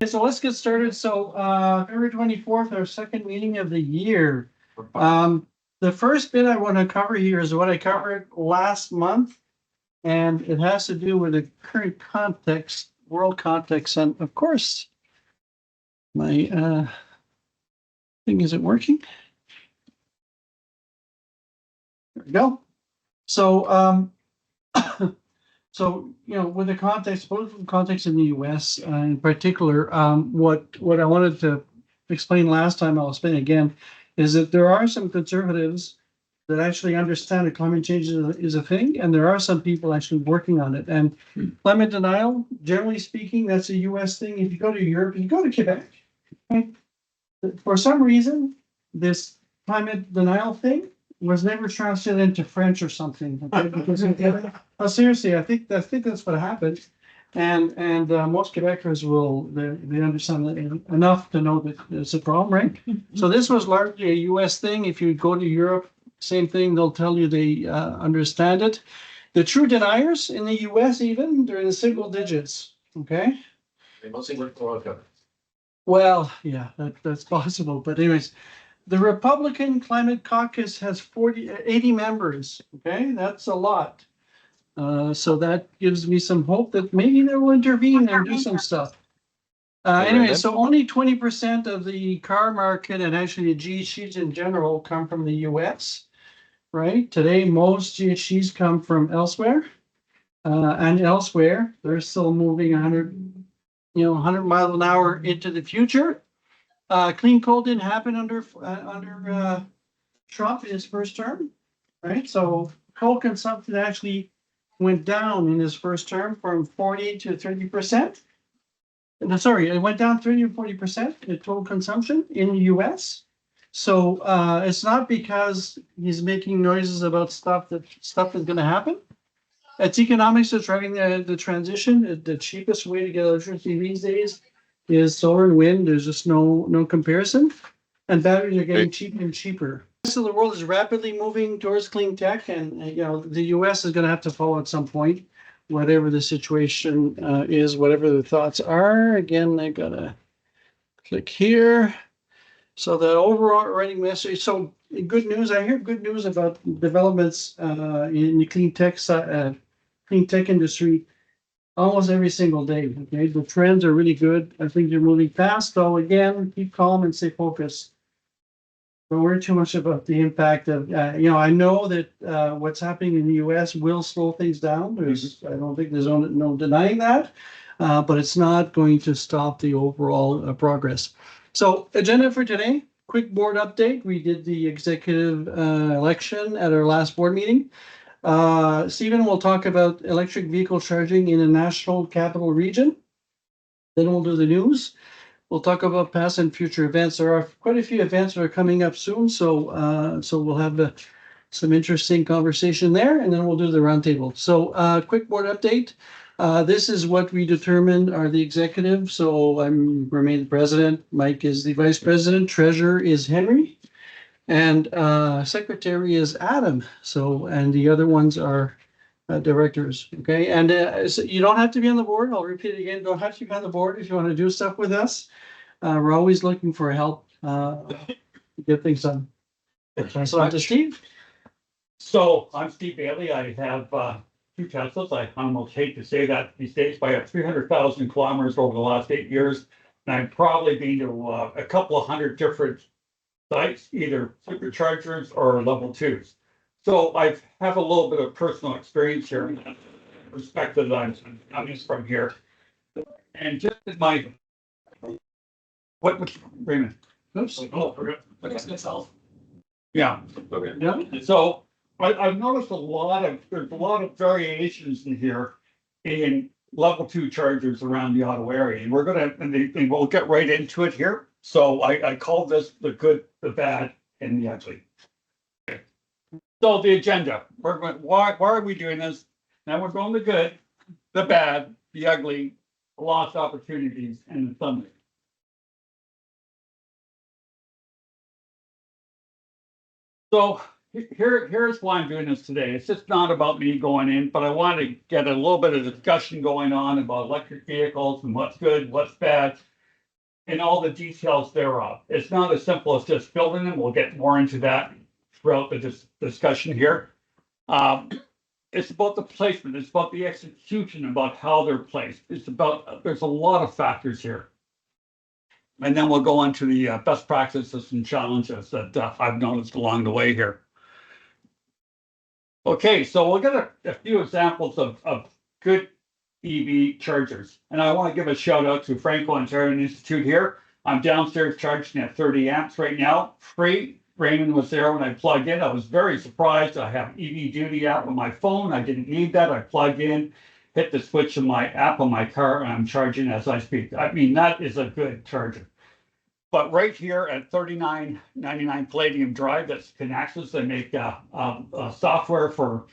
Okay, so let's get started. So, February 24th, our second meeting of the year. The first bit I want to cover here is what I covered last month. And it has to do with the current context, world context. And of course, my thing isn't working. There we go. So, so, with the context, political context in the US in particular, what I wanted to explain last time, I'll explain again, is that there are some conservatives that actually understand that climate change is a thing, and there are some people actually working on it. And climate denial, generally speaking, that's a US thing. If you go to Europe, you go to Quebec, okay, for some reason, this climate denial thing was never translated into French or something. Okay? Because oh, seriously, I think that's what happened. And most Quebecers they understand enough to know that it's a problem, right? So this was largely a U.S. thing. If you go to Europe, same thing. They'll tell you they understand it. The true deniers in the U.S. even they're in the single digits. Okay. They mostly work for Ottawa. Well, yeah, that's possible. But anyways, the Republican Climate Caucus has 80 members. Okay, that's a lot. So that gives me some hope that maybe they will intervene and do some stuff. Anyway, so only 20% of the car market and actually the GHGs in general come from the US, right? Today, most GHGs come from elsewhere. And elsewhere, they're still moving 100 miles an hour into the future. Clean coal didn't happen under Trump in his first term, right? So coal consumption actually went down in his first term from 40 to 30%. Sorry, it went down 30 to 40% in total consumption in the US. So it's not because he's making noises about stuff is going to happen. It's economics that's driving the transition. The cheapest way to get electricity these days is solar and wind. There's just no comparison. And batteries are getting cheaper and cheaper. The rest of the world is rapidly moving towards clean tech, and the US is going to have to follow at some point, whatever the situation is, whatever the thoughts are. Again, I gotta click here. So the overriding message. So good news. I hear good news about developments in the clean tech industry almost every single day. Okay, the trends are really good. I think they're moving fast. So again, keep calm and stay focused. Don't worry too much about the impact of. I know that what's happening in the U.S. will slow things down. I don't think there's no denying that, but it's not going to stop the overall progress. So, agenda for today: quick board update. We did the executive election at our last board meeting. Stephen will talk about electric vehicle charging in a national capital region. Then we'll do the news. We'll talk about past and future events. There are quite a few events that are coming up soon, so we'll have some interesting conversation there, and then we'll do the roundtable. So, quick board update. This is what we determined are the executive. So remain the president. Mike is the vice president. Treasurer is Henry. And secretary is Adam. So, and the other ones are directors. Okay. And so you don't have to be on the board. I'll repeat it again. Don't have to be on the board if you want to do stuff with us. We're always looking for help to get things done. So on to Steve. So I'm Steve Bailey. I have two Teslas. I almost hate to say that these days, but I have 300,000 kilometers over the last 8 years. And I've probably been to a couple of hundred different sites, either superchargers or level 2s. So I have a little bit of personal experience here in that perspective that I'm coming from here. And just in my Raymond? Oops. Oh, forgot. Myself. Yeah. Okay. Yeah. So I've noticed there's a lot of variations in here in level 2 chargers around the Ottawa area, and we'll get right into it here. So I call this the good, the bad, and the ugly. Okay. So the agenda. Why are we doing this? Now we're going the good, the bad, the ugly, the lost opportunities, and the summary. So here's why I'm doing this today. It's just not about me going in, but I want to get a little bit of discussion going on about electric vehicles and what's good, what's bad. and all the details thereof. It's not as simple as just building them. We'll get more into that throughout the discussion here. It's about the placement, it's about the execution, about how they're placed. It's about, there's a lot of factors here. And then we'll go on to the best practices and challenges that I've noticed along the way here. Okay, so we'll get a few examples of good EV chargers. And I want to give a shout out to Franco Ontario Institute here. I'm downstairs charging at 30 amps right now, free. Raymond was there when I plugged in. I was very surprised. I have EV Duty app on my phone. I didn't need that. I plugged in, hit the switch on my app on my car, and I'm charging as I speak. I mean, that is a good charger. But right here at 39.99 Palladium Drive, that's Kinaxis. They make software for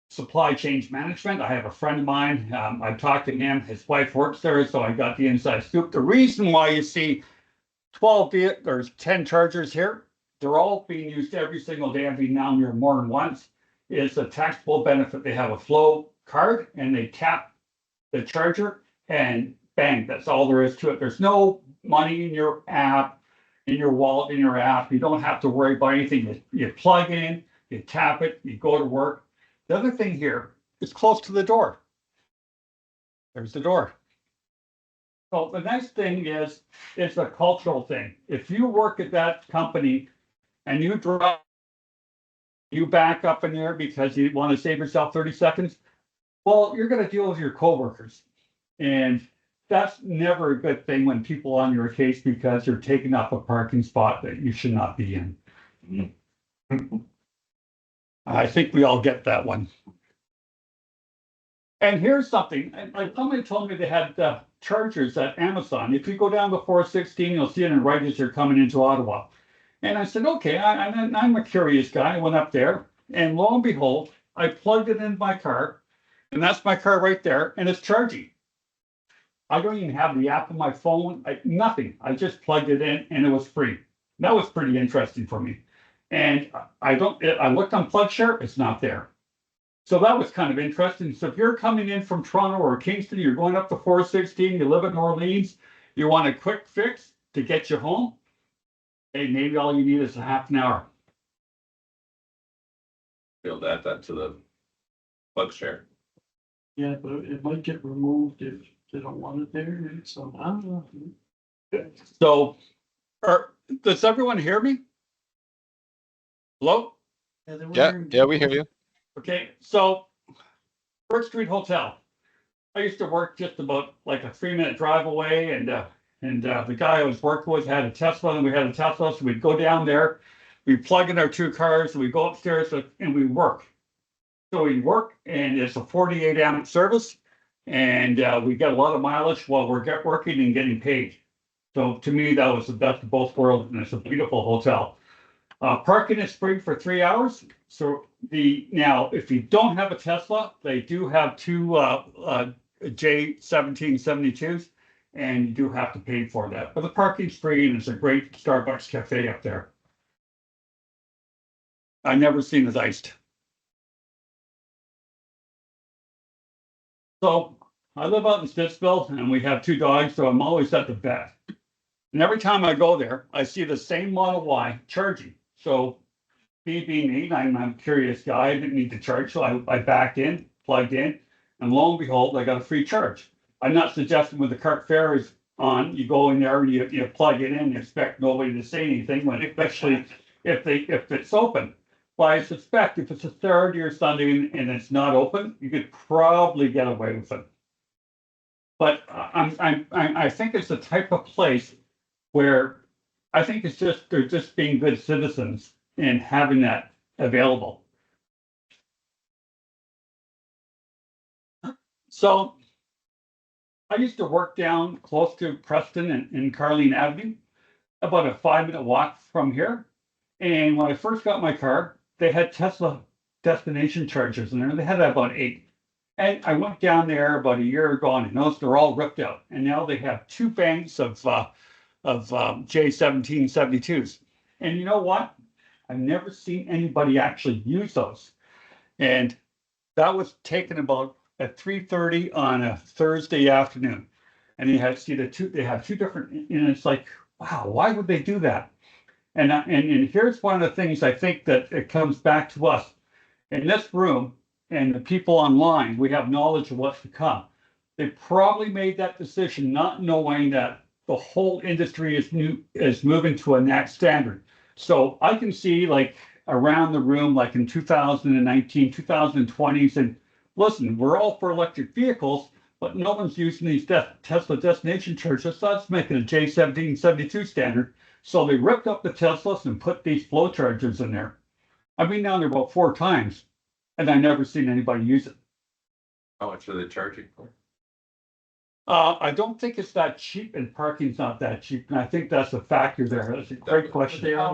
supply chain management. I have a friend of mine. I've talked to him. His wife works there, so I got the inside scoop. The reason why you see there's 10 chargers here, they're all being used every single day. I've been down here more than once. It's a taxable benefit. They have a flow card and they tap the charger and bang, that's all there is to it. There's no money in your app, in your wallet, in your app. You don't have to worry about anything. You plug in, you tap it, you go to work. The other thing here is close to the door. There's the door. So the nice thing is, it's a cultural thing. If you work at that company and you back up in there because you want to save yourself 30 seconds, well, you're going to deal with your coworkers. And that's never a good thing when people on your case because you're taking up a parking spot that you should not be in. I think we all get that one. And here's something, like somebody told me they had chargers at Amazon. If you go down to 416, you'll see it in right as you're coming into Ottawa. And I said, okay, I'm a curious guy. I went up there and lo and behold, I plugged it in my car and that's my car right there and it's charging. I don't even have the app on my phone, nothing. I just plugged it in and it was free. That was pretty interesting for me. And I looked on PlugShare, it's not there. So that was kind of interesting. So if you're coming in from Toronto or Kingston, you're going up to 416, you live in Orleans, you want a quick fix to get you home, hey, maybe all you need is a half an hour. Build that to the plug share. Yeah, but it might get removed if they don't want it there, so I don't know. So, does everyone hear me? Hello? Yeah, we hear you. Okay, so Birch Street Hotel. I used to work just about like a 3-minute drive away, and the guy I was working with had a Tesla, and we had a Tesla, so we'd go down there, we plug in our 2 cars, and we go upstairs and we work. So we work, and it's a 48 amp service, and we get a lot of mileage while we're working and getting paid. So to me, that was the best of both worlds, and it's a beautiful hotel. Parking is free for 3 hours. So now, if you don't have a Tesla, they do have 2 J1772s, and you do have to pay for that. But the parking's free, and it's a great Starbucks cafe up there. I've never seen it iced. So I live out in Stittsville, and we have 2 dogs, so I'm always at the vet. And every time I go there, I see the same Model Y charging. So me being me, I'm a curious guy. I didn't need to charge, so I backed in, plugged in, and lo and behold, I got a free charge. I'm not suggesting when the cart fare is on, you go in there and you plug it in and expect nobody to say anything, when especially if it's open. But I suspect if it's a Saturday or Sunday and it's not open, you could probably get away with it. But I think it's the type of place where I think they're just being good citizens and having that available. So I used to work down close to Preston and Carleen Avenue, about a 5-minute walk from here. And when I first got my car, they had Tesla destination chargers in there. They had about 8. And I went down there about a year ago and I noticed they're all ripped out. And now they have 2 banks of J1772s. And you know what? I've never seen anybody actually use those. And that was taken about at 3:30 on a Thursday afternoon. And you have, see they have two different, and it's like, wow, why would they do that? And here's one of the things I think that it comes back to us. In this room and the people online, we have knowledge of what's to come. They probably made that decision not knowing that the whole industry is moving to a next standard. So I can see like around the room, like in 2019, 2020s, and listen, we're all for electric vehicles, but no one's using these Tesla destination chargers. So that's making a J1772 standard. So they ripped up the Teslas and put these flow chargers in there. I've been down there about 4 times and I've never seen anybody use it. How much are they charging for? I don't think it's that cheap and parking's not that cheap. And I think that's a factor there. That's a great But question. they are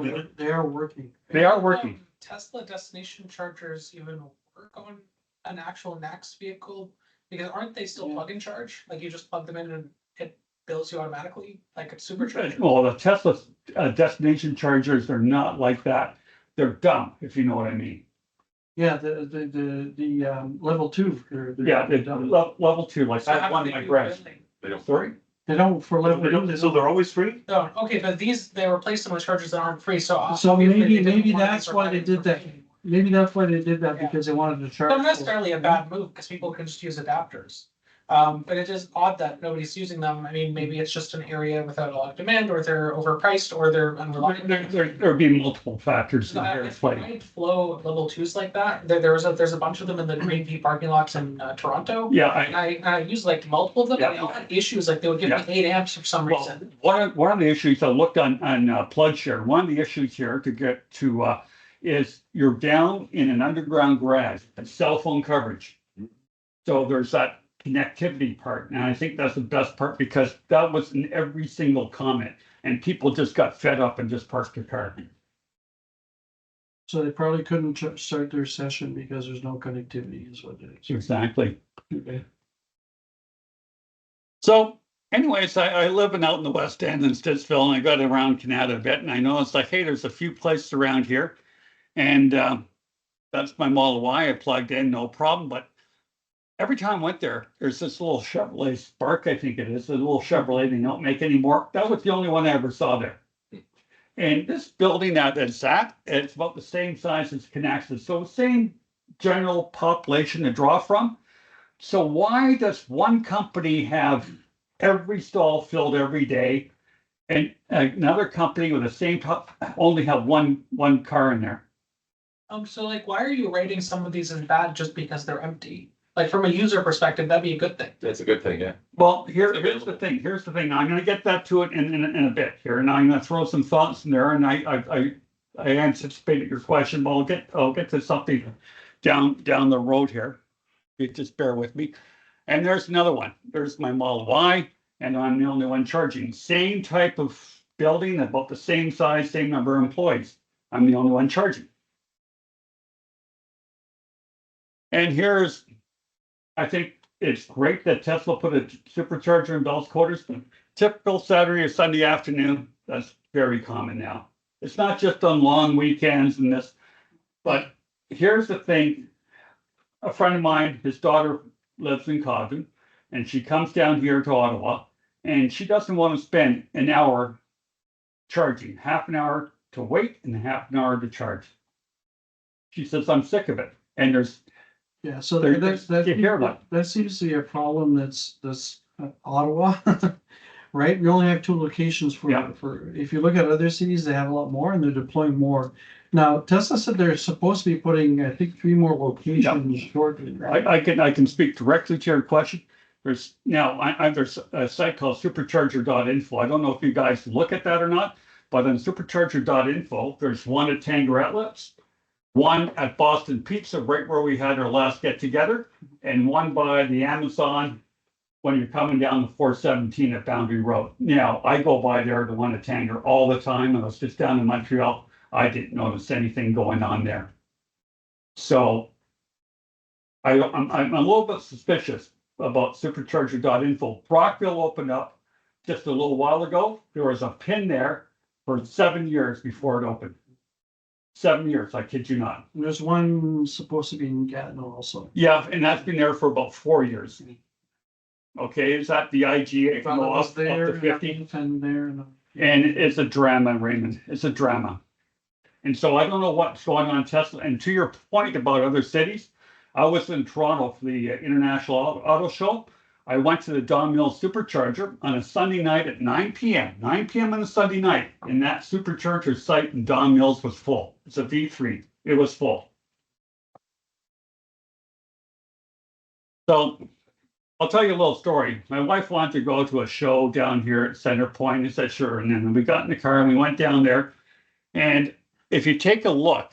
working. They are working. Tesla destination chargers even work on an actual NACS vehicle? Because aren't they still Yeah. plug and charge? Like you just plug them in and it bills you automatically, like a supercharger? Well, the Tesla destination chargers are not like that. They're dumb, if you know what I mean. Yeah, the level 2. Yeah, level 2, like So I how have one do in my they do garage. billing? They don't. Sorry? They don't for level 2. So they're always free? No, okay, but they replaced them with chargers that aren't free, so. So obviously they didn't maybe want to that's why they provide did that. information. Maybe that's why they did that, Yeah. because they wanted to charge. Not for- necessarily a bad move, because people can just use adapters. But it is odd that nobody's using them. I mean, maybe it's just an area without a lot of demand, or they're overpriced, or they're unreliable. There'd be multiple factors in here at If play. you find flow level 2s like that, there's a bunch of them in the Green View parking lots in Toronto. Yeah, And I used like multiple of them, and they all had issues, like they would give me Yeah. 8 amps for some well, reason. one of the issues I looked on PlugShare, one of the issues here to get to, is you're down in an underground garage, cell phone coverage. So there's that connectivity part, and I think that's the best part because that was in every single comment, and people just got fed up and just parked their car. So they probably couldn't start their session because there's no connectivity is what it is. Exactly. Okay. So anyways, I live out in the West End in Stittsville, and I got around Canada a bit, and I noticed like, hey, there's a few places around here. And that's my Model Y. I plugged in, no problem. But every time I went there, there's this little Chevrolet Spark, I think it is, a little Chevrolet they don't make anymore. That was the only one I ever saw there. And this building that it's at, it's about the same size as Canaxus. So same general population to draw from. So why does one company have every stall filled every day and another company with the same top only have one car in there? So like, why are you rating some of these as bad just because they're empty? Like from a user perspective, that'd be a good thing. That's a good thing, yeah. Well, here's the thing. Here's the thing. I'm going to get that to it in a bit here, and I'm going to throw some thoughts in there. And I anticipated your question, but I'll get to something down the road here. You just bear with me. And there's another one. There's my Model Y, and I'm the only one charging. Same type of building, about the same size, same number of employees. I'm the only one charging. And here's, I think it's great that Tesla put a supercharger in Bell's Quarters, but typical Saturday or Sunday afternoon, that's very common now. It's not just on long weekends and this, but here's the thing. A friend of mine, his daughter lives in Codden, and she comes down here to Ottawa, and she doesn't want to spend an hour charging, half an hour to wait and half an hour to charge. She says, I'm sick of it. And there's Yeah, so There- you hear that, about that seems to be a problem that's Ottawa, right? We only have 2 locations Yeah. for, if you look at other cities, they have a lot more and they're deploying more. Now, Tesla said they're supposed to be putting, I think, 3 more locations shortly, right? I can speak directly to your question. There's now, there's a site called supercharger.info. I don't know if you guys look at that or not, but on supercharger.info, there's one at Tangaretlets, one at Boston Pizza, right where we had our last get together, and one by the Amazon when you're coming down the 417 at Boundary Road. Now, I go by there, the one at Tanger, all the time. I was just down in Montreal. I didn't notice anything going on there. So I'm a little bit suspicious about supercharger.info. Brockville opened up just a little while ago. There was a pin there for 7 years before it opened. 7 years, I kid you not. There's one supposed to be in Gatineau also. Yeah, and that's been there for about 4 years. Okay, it's at the IGA, if you go was up there to 50. and there and. And it's a drama, Raymond. It's a drama. And so I don't know what's going on in Tesla. And to your point about other cities, I was in Toronto for the International Auto Show. I went to the Don Mills Supercharger on a Sunday night at 9 p.m. 9 p.m. on a Sunday night. And that supercharger site in Don Mills was full. It's a V3. It was full. So I'll tell you a little story. My wife wanted to go to a show down here at Center Point. I said, sure. And then we got in the car and we went down there. And if you take a look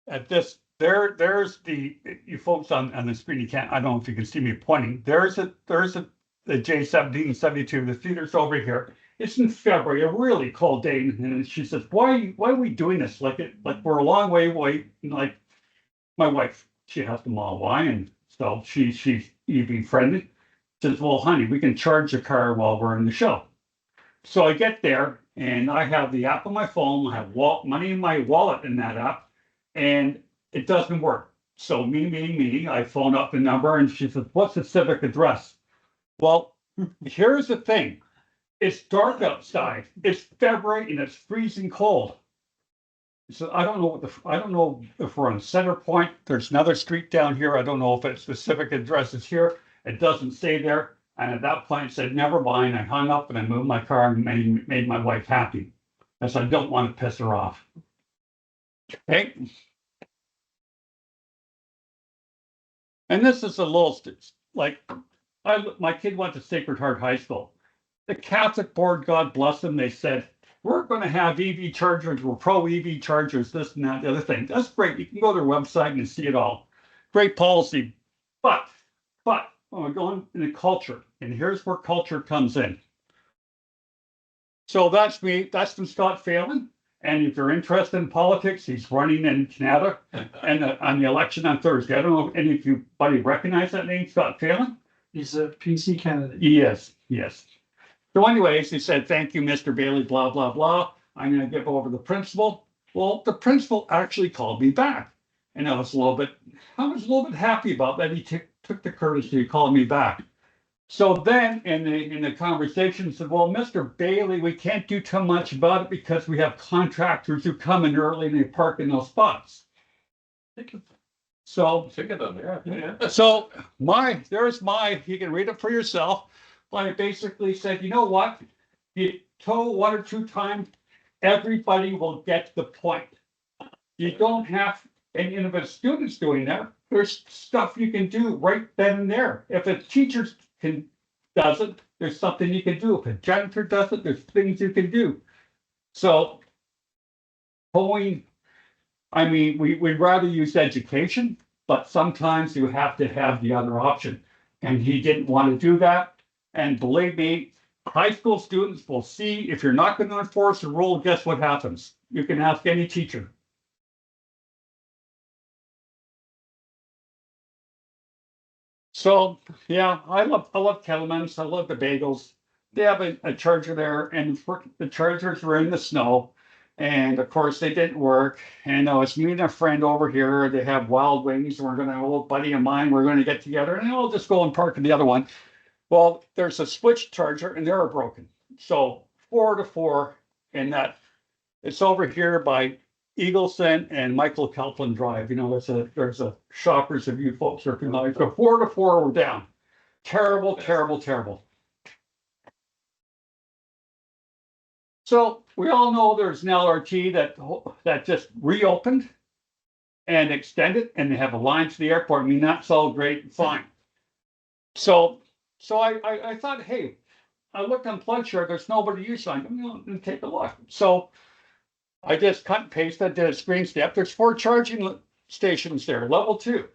at this, there's the, you folks on the screen, you can't, I don't know if you can see me pointing. There's the J1772, the theater's over here. It's in February, a really cold day. And she says, why are we doing this? Like we're a long way away. Like my wife, she has to Model Y, and so she's EV friendly. Says, well, honey, we can charge the car while we're in the show. So I get there and I have the app on my phone. I have money in my wallet in that app, and it doesn't work. So meeting. I phone up the number and she says, what's the civic address? Well, here's the thing. It's dark outside. It's February and it's freezing cold. So I don't know if we're on Center Point. There's another street down here. I don't know if it's the civic address is here. It doesn't say there. And at that point I said, never mind. I hung up and I moved my car and made my wife happy. I said, I don't want to piss her off. Okay. And this is a little, like, my kid went to Sacred Heart High School. The Catholic board, God bless them, they said, we're going to have EV chargers, we're pro EV chargers, this and that, the other thing. That's great. You can go to their website and see it all. Great policy. But we're going into culture, and here's where culture comes in. So that's me. That's from Scott Phelan. And if you're interested in politics, he's running in Canada and on the election on Thursday. I don't know if any of you recognize that name, Scott Phelan. He's a PC candidate. Yes. So anyways, he said, thank you, Mr. Bailey, blah, blah, blah. I'm going to give over the principal. Well, the principal actually called me back. And I was a little bit happy about that. He took the courtesy to call me back. So then in the conversation said, well, Mr. Bailey, we can't do too much about it because we have contractors who come in early and they park in those spots. So Sick of them, yeah. So you can read it for yourself. But I basically said, you know what? You tow one or two times, everybody will get the point. You don't have any of the students doing that. There's stuff you can do right then and there. If a teacher does it, there's something you can do. If a janitor does it, there's things you can do. So towing, I mean, we'd rather use education, but sometimes you have to have the other option. And he didn't want to do that. And believe me, high school students will see if you're not going to enforce the rule, guess what happens? You can ask any teacher. So yeah, I love Kettleman's. I love the bagels. They have a charger there, and the chargers were in the snow. And of course they didn't work. And it's me and a friend over here. They have Wild Wings. We're going to, a little buddy of mine, we're going to get together and I'll just go and park in the other one. Well, there's a switch charger and they're broken. So 4 to 4, and that it's over here by Eagleson and Michael Kelplan Drive. You know, there's a Shoppers if you folks are familiar. So 4 to 4 we're down. Terrible. So we all know there's an LRT that just reopened and extended, and they have a line to the airport. I mean, that's all great and fine. So I thought, hey, I looked on PlugShare, there's nobody using it. I'm going to take a look. So I just cut and pasted, did a screen snap. There's 4 charging stations there, level 2.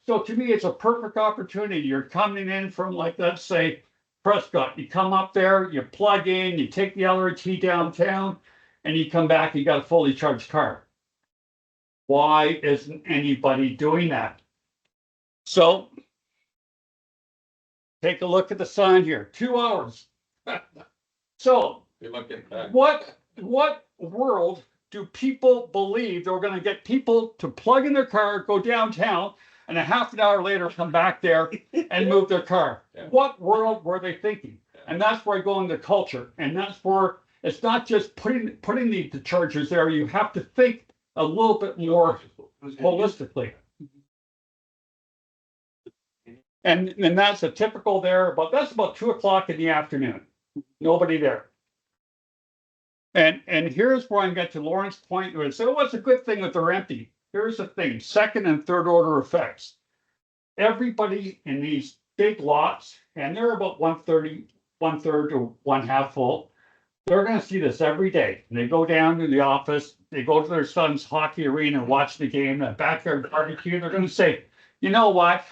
So to me, it's a perfect opportunity. You're coming in from, like, let's say, Prescott. You come up there, you plug in, you take the LRT downtown, and you come back, you got a fully charged car. Why isn't anybody doing that? So take a look at the sign here, 2 hours. So what world do people believe they're going to get people to plug in their car, go downtown, and a half an hour later come back there and move their car. Yeah. What world were they thinking? And that's where I go into culture. And that's where it's not just putting the chargers there. You have to think a little bit more holistically. And that's a typical there, but that's about 2 o'clock in the afternoon. Nobody there. And here's where I get to Lauren's point where it said, oh, what's a good thing if they're empty? Here's the thing, second and third order effects. Everybody in these big lots, and they're about 1/3 to 1/2 full, they're gonna see this every day. And they go down to the office, they go to their son's hockey arena and watch the game, the backyard barbecue, they're gonna say, you know what?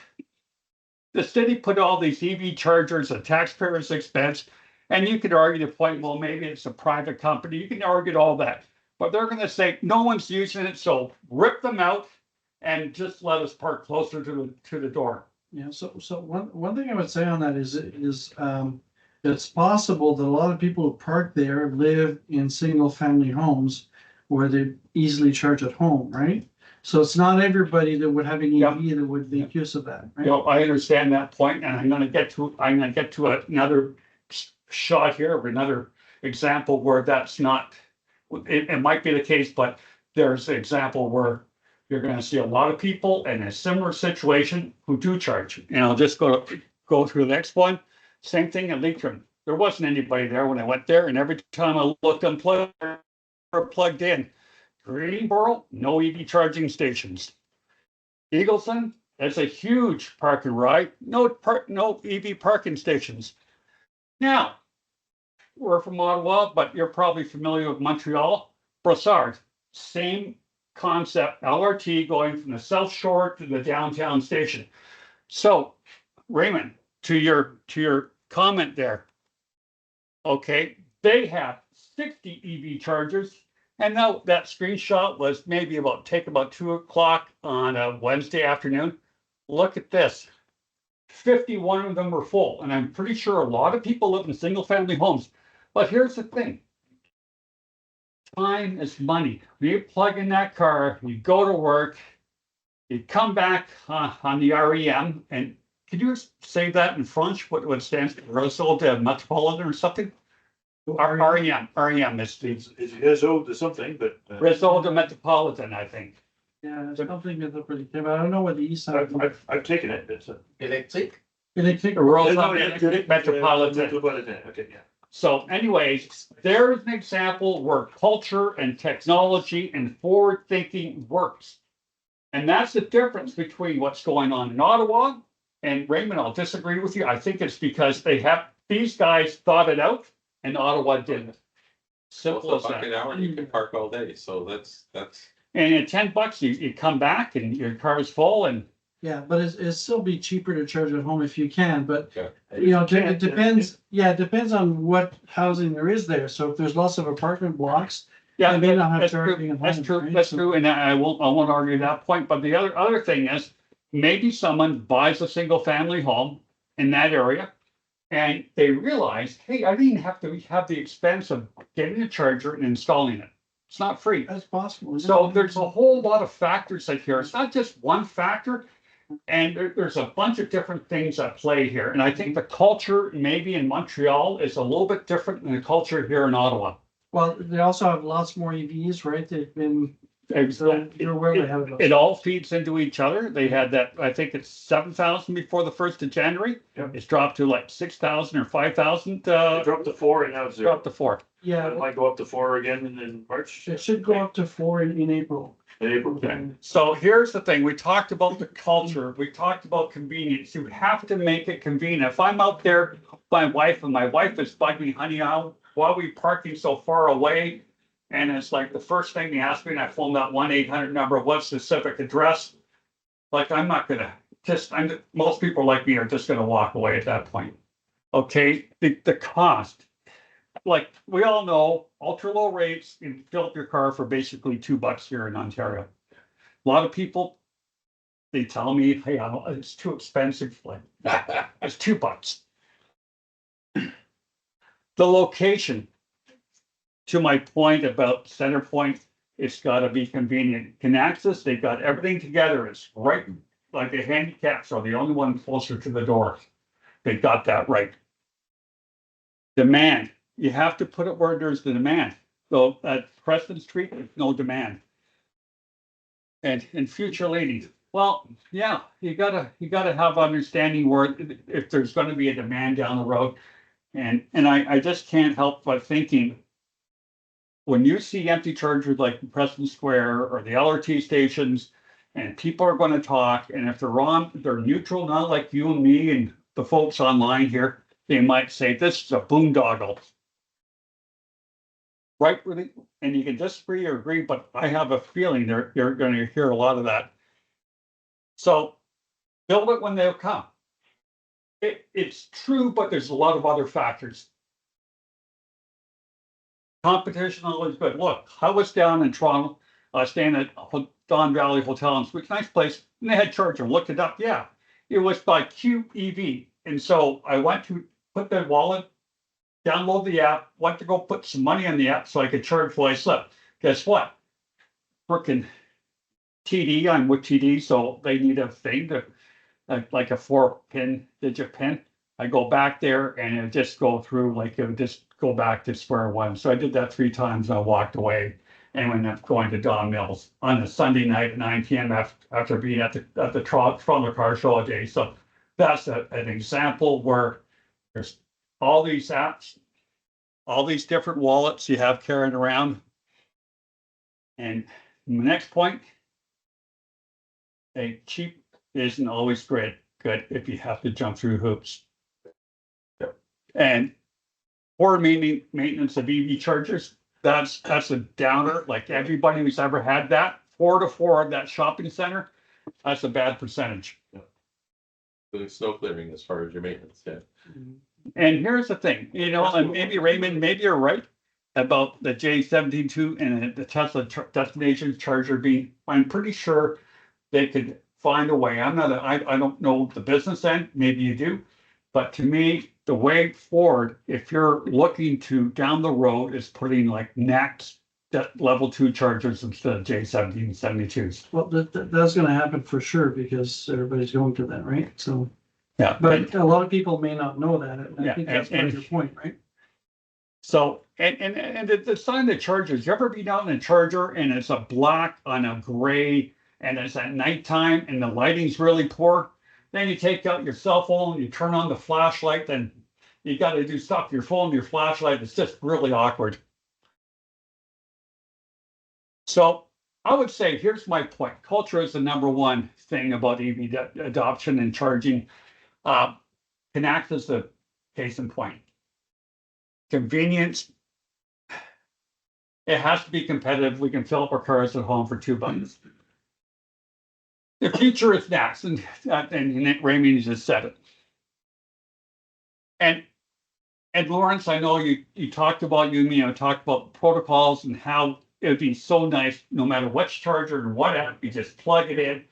The city put all these EV chargers at taxpayers' expense, and you could argue the point, well, maybe it's a private company, you can argue all that. But they're gonna say, no one's using it, so rip them out and just let us park closer to the door. Yeah, so one thing I would say on that is it's possible that a lot of people who park there live in single family homes where they easily charge at home, right? So it's not everybody that would have an EV that would make use of that, right? You know, I understand that point, and I'm gonna get to another shot here of another example where that's not, it might be the case, but there's an example where you're gonna see a lot of people in a similar situation who do charge. And I'll just go through the next one. Same thing at Leitrim. There wasn't anybody there when I went there, and every time I looked unplugged or plugged in. Greenboro, no EV charging stations. Eagleton, that's a huge park and ride, no EV parking stations. Now, we're from Ottawa, but you're probably familiar with Montreal. Brossard, same concept, LRT going from the South Shore to the downtown station. So, Raymond, to your comment there. Okay, they have 60 EV chargers, and now that screenshot was maybe about 2 o'clock on a Wednesday afternoon. Look at this. 51 of them were full, and I'm pretty sure a lot of people live in single family homes. But here's the thing. Time is money. You plug in that car, you go to work, you come back on the REM, and could you say that in French? What it stands for? Réseau de Metropolitan or something? REM is the It's Réseau to something, but. Réseau de Metropolitan, I think. Yeah, something with the predictive. I don't know what the east side. I've taken it, it's a. Electric? Electric. Metropolitan. Okay, yeah. So anyways, there's an example where culture and technology and forward thinking works. And that's the difference between what's going on in Ottawa and Raymond. I'll disagree with you. I think it's because these guys thought it out and Ottawa didn't. Simple as that. An hour, you can park all day, so that's. And at $10, you come back and your car is full and. Yeah, but it'd still be cheaper to charge at home if you can, but Yeah. you know, it depends, it depends on what housing there is there. So if there's lots of apartment blocks, Yeah, they may not have that's charging true, at that's home, true, right? that's So- true, and I won't argue that point, but the other thing is, maybe someone buys a single family home in that area, and they realize, hey, I didn't have to have the expense of getting a charger and installing it. It's not free. That's possible. isn't So it? there's a whole lot of factors like here. It's not just one factor. And there's a bunch of different things at play here. And I think the culture maybe in Montreal is a little bit different than the culture here in Ottawa. Well, they also have lots more EVs, right? They've been, so you're aware they have. It all feeds into each other. They had that, I think it's 7,000 before the 1st of January. Yep. It's dropped to like 6,000 or 5,000, It dropped to 4 and now it's 0. dropped to 4. It Yeah, might go up to 4 again in March. it should go up to 4 in April. In April. Okay, so here's the thing, we talked about the culture, we talked about convenience, you have to make it convenient. If I'm out there, my wife is bugging me, honey, why are we parking so far away? And it's like the first thing they ask me, and I phone that 1-800 number, what's the civic address? Like, I'm not gonna, most people like me are just gonna walk away at that point. Okay, the cost. Like, we all know, ultra low rates, you fill up your car for basically $2 here in Ontario. A lot of people, they tell me, hey, it's too expensive, like, it's $2. The location, to my point about Center Point, it's gotta be convenient. Can access, they've got everything together, it's right like the handicaps are the only one closer to the door. They got that right. Demand, you have to put it where there's the demand. So at Preston Street, there's no demand. And in future ladies, well, yeah, you gotta have understanding where, if there's gonna be a demand down the road. And I just can't help but thinking, when you see empty chargers like Preston Square or the LRT stations, and people are gonna talk, and if they're neutral, not like you and me and the folks online here, they might say, this is a boondoggle. Right, really? And you can disagree or agree, but I have a feeling you're gonna hear a lot of that. So build it when they'll come. It's true, but there's a lot of other factors. Competition always good. Look, I was down in Toronto, staying at Don Valley Hotel in Sweet, nice place, and they had charger. Looked it up. Yeah, it was by QEV, and so I went to put the wallet, download the app, went to go put some money on the app so I could charge while I slept. Guess what? Frickin' TD, I'm with TD, so they need a thing to, like a 4-digit pin. I go back there and it just go through, like it would just go back to square one. So I did that 3 times and I walked away and ended up going to Don Mills on a Sunday night at 9 p.m. after being at the Toronto Car Show all day. So that's an example where there's all these apps, all these different wallets you have carrying around. And the next point, a cheap isn't always good if you have to jump through hoops. And poor maintenance of EV chargers, that's a downer. Like everybody who's ever had that 4 to 4 at that shopping center, that's a bad percentage. Doing snow clearing as far as your maintenance, yeah. And here's the thing, and maybe Raymond, maybe you're right about the J17.2 and the Tesla destination charger being, I'm pretty sure they could find a way. I don't know the business end, maybe you do. But to me, the way forward, if you're looking to down the road, is putting like next level 2 chargers instead of J1772s. Well, that's gonna happen for sure because everybody's going to that, right? So, Yeah. but a lot of people may not know that. And Yeah, I think that's part of your point, right? So, and the sign the chargers, you ever be down in a charger and it's a black on a gray and it's at nighttime and the lighting's really poor? Then you take out your cell phone, you turn on the flashlight, then you got to do stuff with your phone, your flashlight. It's just really awkward. So I would say, here's my point. Culture is the #1 thing about EV adoption and charging. Connect is the case in point. Convenience, it has to be competitive. We can fill up our cars at home for $2. The future is next, and Raymond just said it. And Lawrence, I know you talked about, talked about protocols and how it would be so nice, no matter which charger and what app, you just plug it in.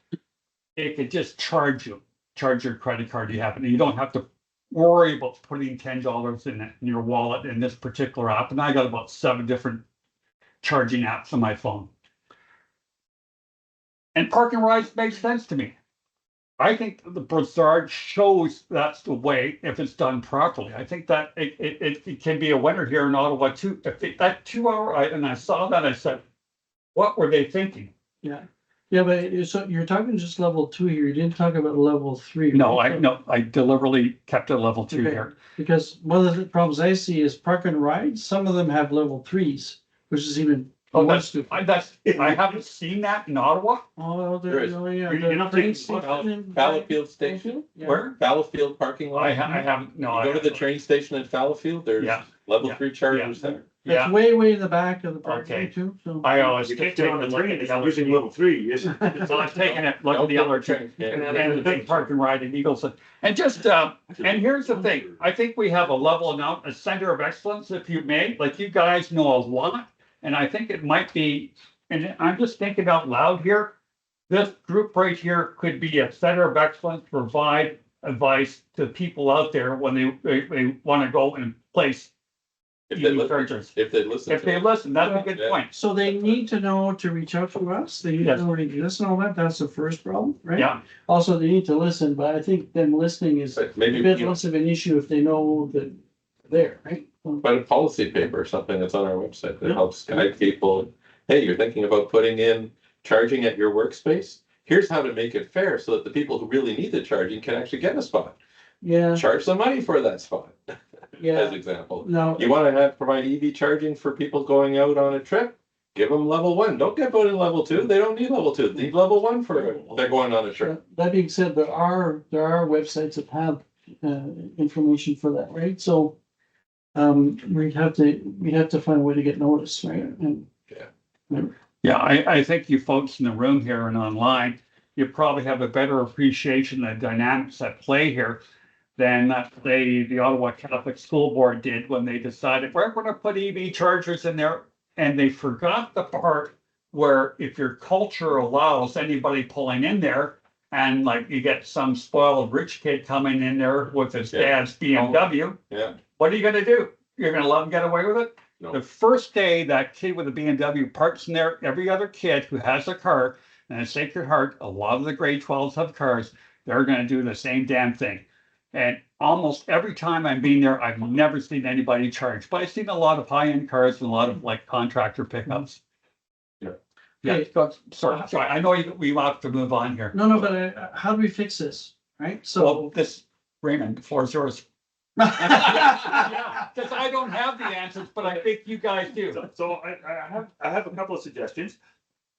It could just charge your credit card you have, and you don't have to worry about putting $10 in your wallet in this particular app. And I got about 7 different charging apps on my phone. And parking rides makes sense to me. I think the Broussard shows that's the way if it's done properly. I think that it can be a winner here in Ottawa too. If that 2 hour, and I saw that, I said, what were they thinking? Yeah. Yeah, but so you're talking just level 2 here. You didn't talk about level 3. No, right? I deliberately kept it level 2 Okay. here. Because one of the problems I see is park and rides. Some of them have level 3s, which is even. Oh, more that's stupid. I haven't seen that in Ottawa. Oh, There is. oh, yeah. You the don't train think- station in- Fallowfield Station, Yeah. Where? Fallowfield parking lot. I haven't, no. You go to the train station in Fallowfield, there's Yeah. level Yeah. 3 chargers there. It's Yeah, way in the back of the parking Okay. lot too, so. I always You take can't get on the train if you're using level 3, isn't it? So I'm taking it, look at the other train, Yeah. and the big park and ride in Eagleson. And just, and here's the thing, I think we have a level now, a center of excellence, if you may, like you guys know a lot. And I think it might be, and I'm just thinking out loud here, this group right here could be a center of excellence, to provide advice to people out there when they want to go and place If they EV listen, chargers. if they listen. If they listen, that's a good Yeah. point. So they need to know to reach out to us, they need to Yes. know to listen, all that, that's the first problem, right? Yeah, Also, they need to listen, but I think them listening is a But maybe, bit you know, less of an issue if they know that they're there, right? but a policy paper or something that's on our website that Yeah. helps guide people. Hey, you're thinking about putting in charging at your workspace? Here's how to make it fair so that the people who really need the charging can actually get a spot. Yeah, Charge some money for that spot, as yeah, example. no, You wanna provide EV charging for people going out on a trip? Give them level 1. Don't get put in level 2. They don't need level 2. They need level 1 for, they're going on a trip. that being said, there are websites that have, information for that, right? So, we'd have to find a way to get notice, right? And yeah, I think you folks in the room here and online, you probably have a better appreciation of the dynamics at play here than the Ottawa Catholic School Board did when they decided, we're gonna put EV chargers in there. And they forgot the part where if your culture allows anybody pulling in there and like you get some spoiled rich kid coming in there with his Yeah. dad's BMW, Yeah, what are you gonna do? You're gonna let him get away with it? No. The first day that kid with a BMW parks in there, every other kid who has a car, and at Sacred Heart, a lot of the grade 12s have cars, they're gonna do the same damn thing. And almost every time I've been there, I've never seen anybody charge, but I've seen a lot of high-end cars and a lot of like contractor pickups. Yeah. Yeah, Okay. sorry, I know we have to move on here. no, but how do we fix this, right? So So. this, Raymond, the floor is yours. Yeah, because I don't have the answers, but I think you guys do. So I have a couple of suggestions.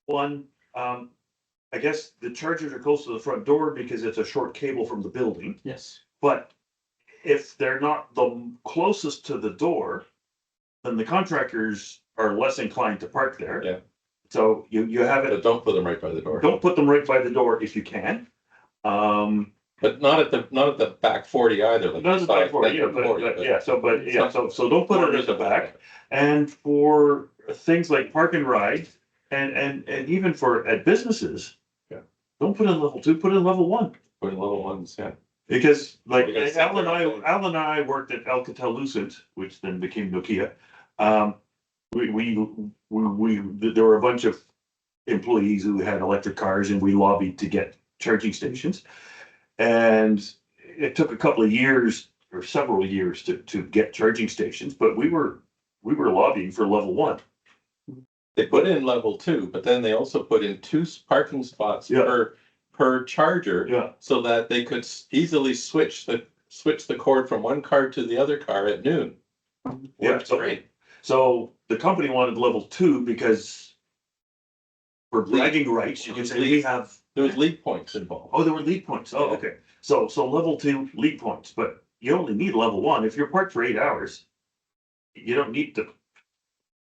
One, I guess the chargers are close to the front door because it's a short cable from the building. Yes, But if they're not the closest to the door, then the contractors are less inclined to park there. Yeah. So you have but it, don't put them right by the door. don't put them right by the door if you can. But not at the back 40 either. like Not the back side- for, like yeah, the but 40, yeah, so don't put it at the back. And for things like park and ride and even for at businesses. Yeah. Don't put in level 2, put in level 1. Put in level 1s, yeah. Because like We're gonna sit Al there. and I worked at Alcatel-Lucent, which then became Nokia. There were a bunch of employees who had electric cars and we lobbied to get charging stations. And it took a couple of years or several years to get charging stations, but we were lobbying for level 1. They put in level 2, but then they also put in 2 parking spots Yeah. per charger. Yeah. So that they could easily switch the cord from one car to the other car at noon. Yeah, Works great. So the company wanted level 2 because for bragging rights, you can say we have. There was lead points involved. Oh, there were lead points. Oh, Yeah. okay. So level 2 lead points, but you only need level 1. If you're parked for 8 hours, you don't need to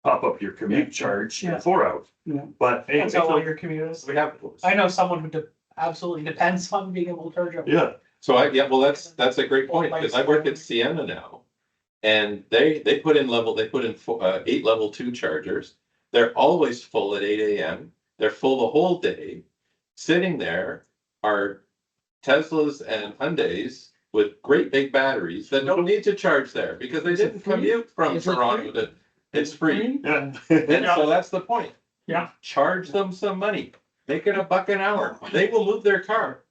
pop up your commute charge Yeah. in 4 hours. Yeah. But anyway, That's how long so, your commute is. We have. I know someone who absolutely depends on being able to charge up. yeah, So well, that's a great point, because I work at Sienna now. And they put in 8 level 2 chargers. They're always full at 8 AM. They're full the whole day. Sitting there are Teslas and Hyundais with great big batteries that don't need to charge there because they Is it didn't free? commute from Is it Toronto free? to, it's free. yeah. And so that's the point. Yeah. Charge them some money, make it $1 an hour, they will move their car.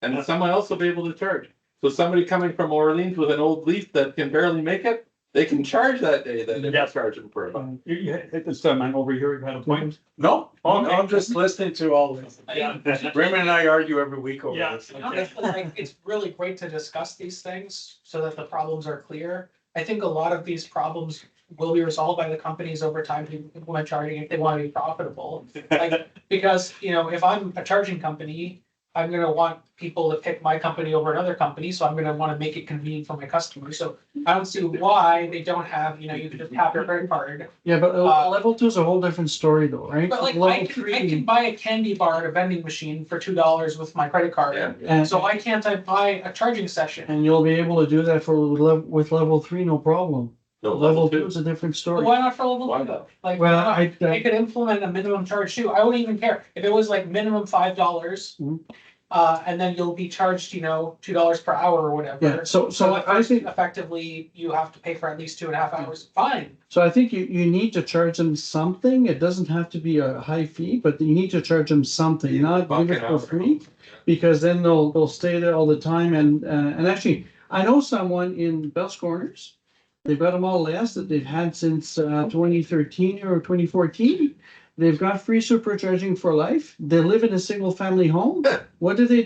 And someone else will be able to charge. So somebody coming from Orleans with an old Leaf that can barely make it, they can charge that day, then they Yeah. charge them for $1. You hit this man over here, you had a point? No, Okay. I'm just listening to all this. Yeah. Raymond and I argue every week over Yeah. this. Honestly, like, it's really great to discuss these things so that the problems are clear. I think a lot of these problems will be resolved by the companies over time to implement charging if they want to be profitable. Like, because, if I'm a charging company, I'm gonna want people to pick my company over another company, so I'm gonna wanna make it convenient for my customers. So I don't see why they don't have, you can just tap your credit card. yeah, but level 2 is a whole different story though, right? But like, Level I can buy a candy bar at a vending machine for $2 with my credit card. Yeah. And, So why can't I buy a charging session? and you'll be able to do that with level 3, no problem. No, Level 2 2. is a different Well, story. why not for level Why 2 not? though? Like, Well, why not? They could implement a minimum charge too. I wouldn't even care if it was like minimum $5. and then you'll be charged, $2 per hour or whatever. Yeah, so I think, Effectively, you have to pay for at least 2.5 hours, fine. so I think you need to charge them something. It doesn't have to be a high fee, but you need to charge them something, not give it for free. Because then they'll stay there all the time and actually, I know someone in Bell's Corners. They've got them all last that they've had since 2013 or 2014. They've got free supercharging for life. They live in a single family home. What do? They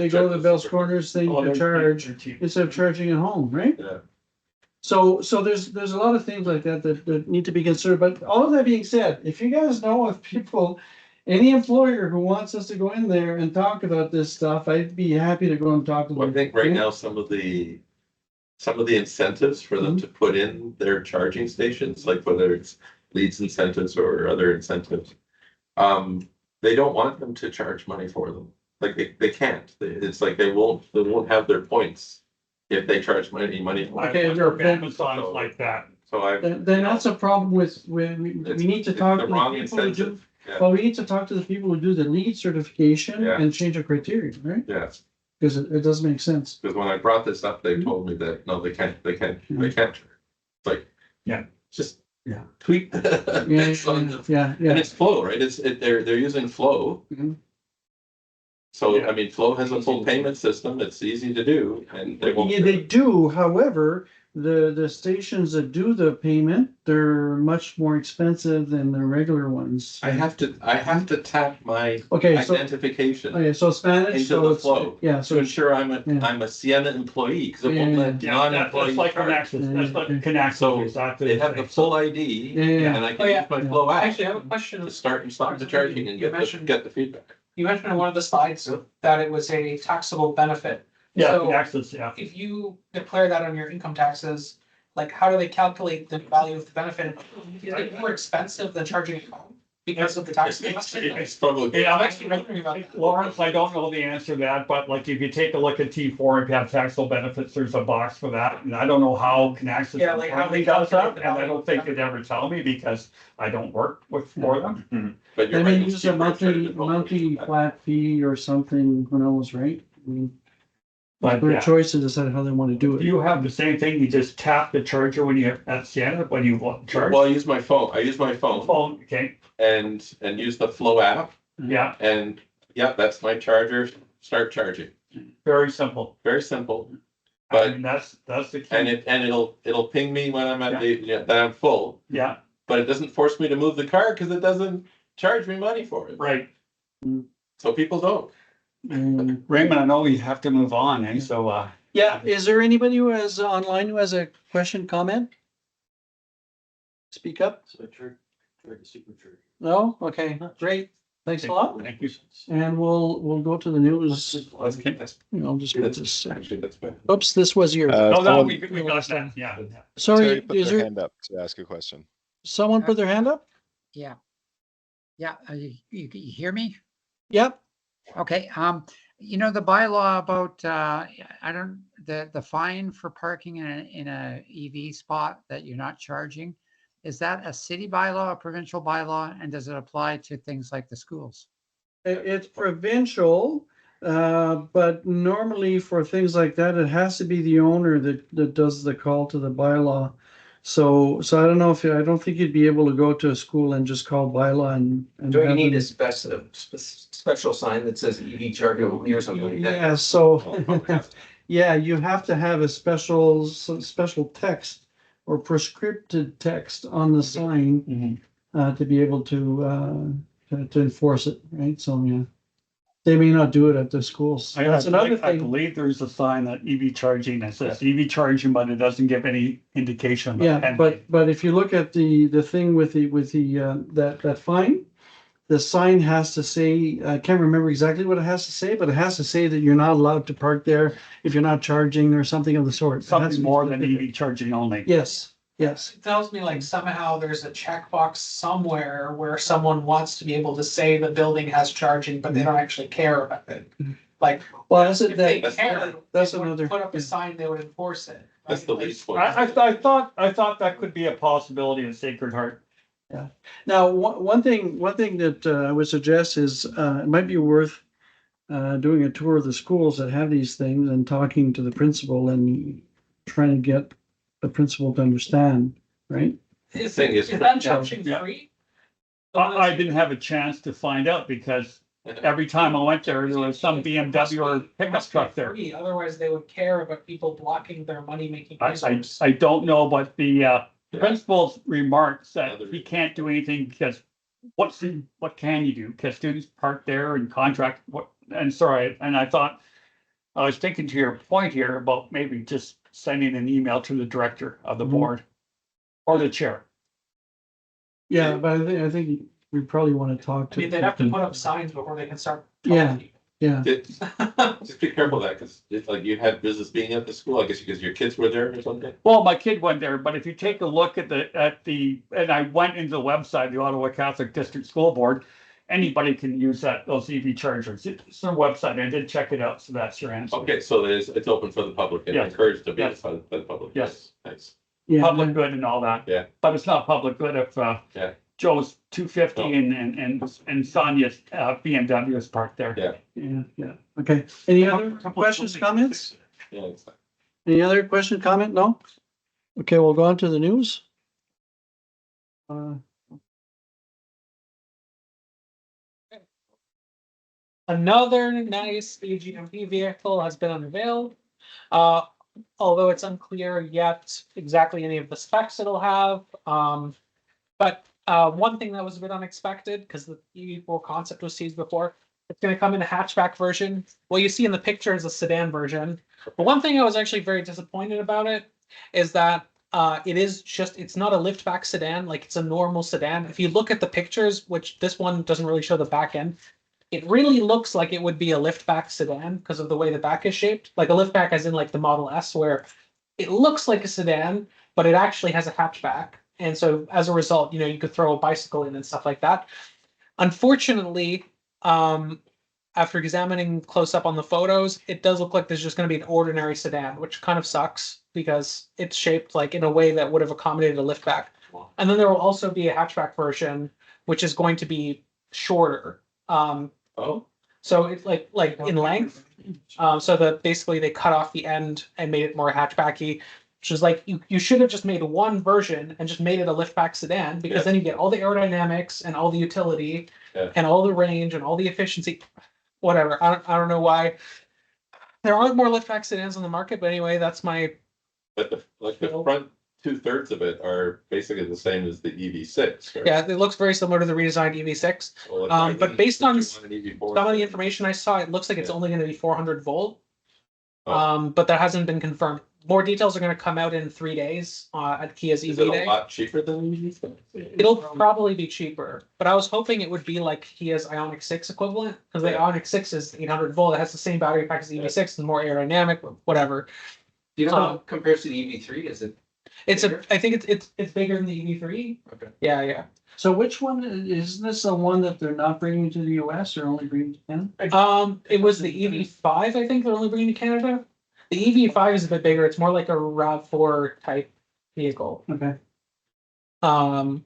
go to the Bell's Corners thing to charge instead of charging at home, right? Yeah. So there's a lot of things like that need to be considered. But all of that being said, if you guys know of people, any employer who wants us to go in there and talk about this stuff, I'd be happy to go and talk to them. Well, I think right now, some of the incentives for them to put in their charging stations, like whether it's leads incentives or other incentives, they don't want them to charge money for them. Like they can't. It's like they won't have their points if they charge money for Okay, it. There are Amazons like that. So Then that's a problem with, we need to it's talk the to the wrong people who do, incentive. Yeah. well, we need to talk to the people who do the lead certification Yeah. and change the criteria, right? Yeah, Because it doesn't make sense. because when I brought this up, they told me that, no, they can't. It's like, Yeah. just Yeah. tweak. Yeah, yeah, And it's Flow, right? They're using Flow. Mhm. So, Yeah. I mean, Flow has a full payment system. It's easy to do and they won't. Yeah, they do, however, the stations that do the payment, they're much more expensive than the regular ones. I have to tap my Okay, so, identification so Spanish, into so the it's, Flow yeah, to so it's, ensure I'm Yeah. a Sienna employee, because it won't Yeah. let Yeah, that's non-employees like charge. Connexus, that's like Yeah. Connexus. So exactly They the have the same. full ID Yeah. and I Oh, can yeah. use my Yeah. Flow app Actually, I have a question. to start and stop the charging and You get mentioned- the feedback. You mentioned on one of the slides that it was a taxable benefit. Yeah, So- Connexus, yeah. If you declare that on your income taxes, like how do they calculate the value of the benefit? Is it more expensive than charging at home because of the tax? It's probably. Yeah, I'm actually wondering about that. Lawrence, I don't know the answer to that, but like if you take a look at T4, if you have taxable benefits, there's a box for that. And I don't know how Connexus Yeah, like how they does that, calculate the and I value don't of think that. they'd ever tell me because I don't work for them. But you're I right, mean, it's use a cheaper to charge at home. monthly flat fee or something, who knows, right? I mean, But their yeah, choice to decide how they want to do it. you have the same thing, you just tap the charger when you're at Sienna, when you want to charge. Well, I use my phone Phone, okay, and use the Flow app yeah, and that's my charger, start charging. very simple. Very simple. I But- mean, that's the key. And it'll ping me when I'm at that I'm full, Yeah, but it doesn't force me to move the car because it doesn't charge me money for it. right. So people don't. Raymond, I know we have to move on, eh, so, Yeah, is there anybody who has online who has a question, comment? Speak up? So I tried to supercharge. No? Okay, great. Thanks a lot. thank you. And we'll go to the news. Okay. I'll just put this. Actually, that's bad. Oops, this was your, No, no, Someone- we got that, yeah. sorry, Terry put is their there, hand up to ask a question. someone put their hand up? Yeah. Yeah, you hear me? Yep. Okay, the bylaw about, the fine for parking in a EV spot that you're not charging, is that a city bylaw, a provincial bylaw, and does it apply to things like the schools? It's provincial, but normally for things like that, it has to be the owner that does the call to the bylaw. So I don't know I don't think you'd be able to go to a school and just call bylaw and. Do you have need them- a special sign that says EV charger only or something like that? Yeah, so, yeah, you have to have a special text or prescripted text on the sign to be able to enforce it, right? So, yeah. They may not do it at the schools. That's another I thing. believe there's a sign that EV charging that says EV charging, but it doesn't give any indication. of Yeah, penalty. but if you look at the thing with the that fine, the sign has to say, I can't remember exactly what it has to say, but it has to say that you're not allowed to park there if you're not charging or something of the sort. It has to Something be more than specific. EV charging only. Yes, yes. It tells me like somehow there's a checkbox somewhere where someone wants to be able to say the building has charging, but they don't actually care about it. Like, Well, that's if they that's- cared, that's they would another- put up a yeah. sign, they would enforce it. That's right? the Like, least one. I thought that could be a possibility in Sacred Heart. Now, one thing that I would suggest is it might be worth doing a tour of the schools that have these things and talking to the principal and trying to get the principal to understand, right? The thing is, that charging Yeah. free? I didn't have a chance to find out because every time I went there was some BMW or pickup truck there. Free, otherwise they would care about people blocking their money making. I don't know, but the principal's remarks that he can't do anything because what can you do? Because students park there and contract and I thought, I was thinking to your point here about maybe just sending an email to the director of the board or the chair. Yeah, but I think we probably want to talk I to. mean, they'd have to put up signs before they can start. Yeah. Yeah, just be careful of that, because it's like you had business being at the school, I guess because your kids were there or something. Well, my kid went there, but if you take a look at and I went into the website, the Ottawa Catholic District School Board, anybody can use those EV chargers. It's their website. I did check it out, so that's your answer. Okay, so it's open for the public and Yes. encouraged to be Yes. by the public. Yes. Thanks. yeah. Public good and all that. Yeah. But it's not public good if Yeah. Joe's 250 No. and Sonia's BMW is parked there. Yeah. Yeah. Okay. Any other questions, comments? Yeah, it's like- Any other question, comment? No? Okay, we'll go on to the news. Another nice AGMP vehicle has been unveiled. Although it's unclear yet exactly any of the specs it'll have. But one thing that was a bit unexpected, because the EVCO concept was teased before, it's going to come in a hatchback version. What you see in the picture is a sedan version. But one thing I was actually very disappointed about it is that it's not a liftback sedan, like it's a normal sedan. If you look at the pictures, which this one doesn't really show the back end, it really looks like it would be a liftback sedan because of the way the back is shaped. Like a liftback as in like the Model S, where it looks like a sedan, but it actually has a hatchback. And so as a result, you could throw a bicycle in and stuff like that. Unfortunately, after examining close up on the photos, it does look like there's just going to be an ordinary sedan, which kind of sucks because it's shaped like in a way that would have accommodated a liftback. And then there will also be a hatchback version, which is going to be shorter. So it's like in length. So that basically they cut off the end and made it more hatchbacky, which is like you should have just made one version and just made it a liftback sedan, because then you get all the aerodynamics and all the utility and all the range and all the efficiency. Whatever. I don't know why there aren't more liftback sedans on the market, but anyway, that's my. But the front 2/3 of it are basically the same as the EV6. Right? Yeah, it looks very similar to the redesigned EV6. Well, But based on some EV4, of the information I saw, it looks like it's only going to be 400 volt. Oh. But that hasn't been confirmed. More details are going to come out in 3 days at Kia's is EV it a Day. lot cheaper than EV6? It'll probably be cheaper, but I was hoping it would be like Kia's Ioniq 6 equivalent, because the Ioniq 6 is 800 volt. It has the same battery pack as the EV6, it's more aerodynamic, whatever. Do you know how it compares to the EV3? Is it? I think it's bigger than the EV3. Okay. Yeah. So which one, is this the one that they're not bringing to the US or only bringing to Canada? It was the EV5, I think they're only bringing to Canada. The EV5 is a bit bigger. It's more like a RAV4 type vehicle. Okay. Nice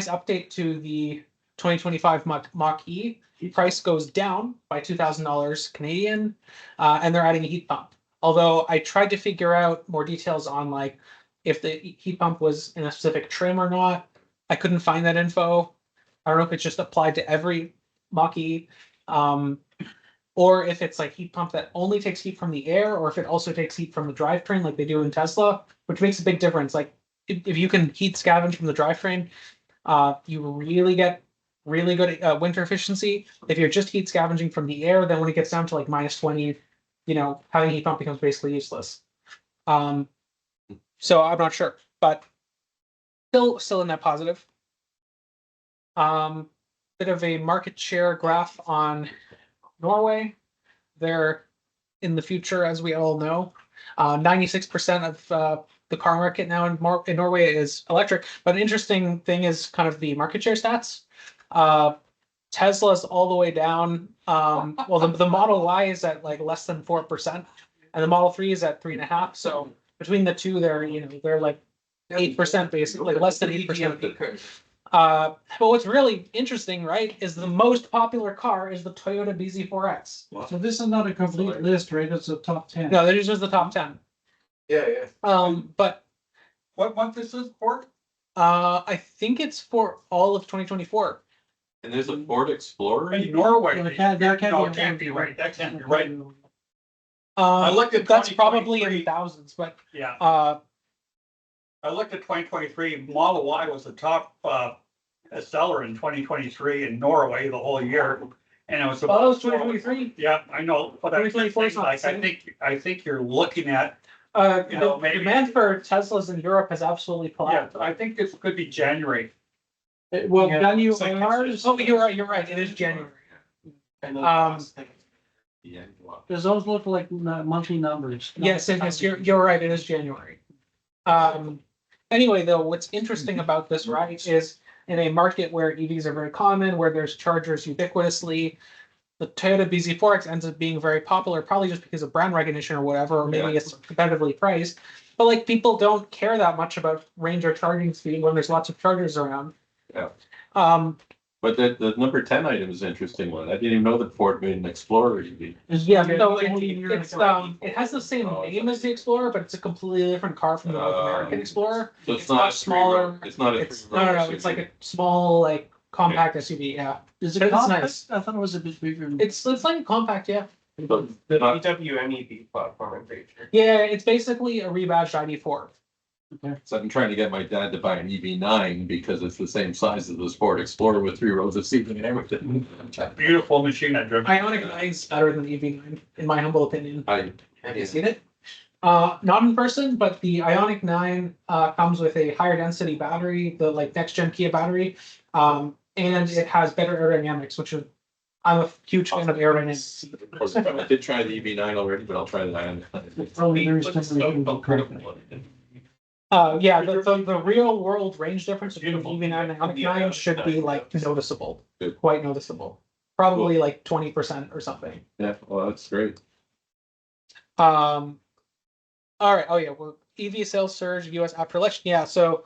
update to the 2025 Mach-E. Price goes down by $2,000 Canadian, and they're adding a heat pump. Although I tried to figure out more details on like if the heat pump was in a specific trim or not. I couldn't find that info. I don't know if it's just applied to every Mach-E, or if it's like heat pump that only takes heat from the air, or if it also takes heat from the drivetrain like they do in Tesla, which makes a big difference. Like if you can heat scavenge from the drivetrain, you really get really good winter efficiency. If you're just heat scavenging from the air, then when it gets down to like -20, having a heat pump becomes basically useless. So I'm not sure, but still in that positive. Bit of a market share graph on Norway. They're in the future, as we all know. 96% of the car market now in Norway is electric. But an interesting thing is kind of the market share stats. Tesla's all the way down. Well, the Model Y is at like less than 4%, and the Model 3 is at 3.5%. So between the two, they're like 8% basically, less than 8%. But what's really interesting, right, is the most popular car is the Toyota BZ4X. So this is not a complete list, right? It's a top 10. No, that is just the top 10. Yeah, yeah. But What month is this for? I think it's for all of 2024. And there's a Ford Explorer. In Norway. That can't No, be it can't be right. That can't be right. I looked at that's probably in 2023. thousands, but Yeah, uh, I looked at 2023. Model Y was the top seller in 2023 in Norway the whole year, and it was about. oh, it's 2023. Yeah, I know, but I'm 2024 is saying, not like, the I same. think you're looking at, You know, maybe- Demand for Teslas in Europe has absolutely yeah, collapsed. I think this could be January. Well, Yeah. can you, Second cars, Oh, you're right. You're right. It is January. Yeah. does those look like monthly numbers? Yes, you're right. It is January. Anyway, though, what's interesting about this, right, is in a market where EVs are very common, where there's chargers ubiquitously, the Toyota BZ4X ends up being very popular, probably just because of brand recognition or whatever, or maybe it's competitively priced. But like people don't care that much about range or charging speed when there's lots of chargers around. Yeah. Um, But the number 10 item is an interesting one. I didn't even know that Ford made an Explorer EV. yeah, so it's it has the same name as the Explorer, but it's a completely different car from the North American Explorer. So It's it's not not a smaller. It's not a It's no, it's like a small, like compact SUV. Yeah, Is But it it's compact? nice. I thought it was a bit bigger. it's like a compact. Yeah, But The not- VW MEB platform, I'm pretty sure. yeah, it's basically a rebadged ID4. So I'm trying to get my dad to buy an EV9 because it's the same size as the Ford Explorer with 3 rows of seating and everything. Beautiful machine I drove. Ionic 9 is better than the EV9, in my humble opinion. Have you seen it? Not in person, but the Ionic 9 comes with a higher density battery, the like next gen Kia battery, and it has better aerodynamics, which is I'm a huge fan of aerodynamics. I did try the EV9 already, but I'll try the Ioniq. Probably very similar. Yeah, the real world range difference between EV9 and Ionic 9 should be like noticeable, Good. quite noticeable. Probably like 20% or something. Yeah, well, that's great. All right. Oh yeah. Well, EV sales surge U.S. after election. Yeah. So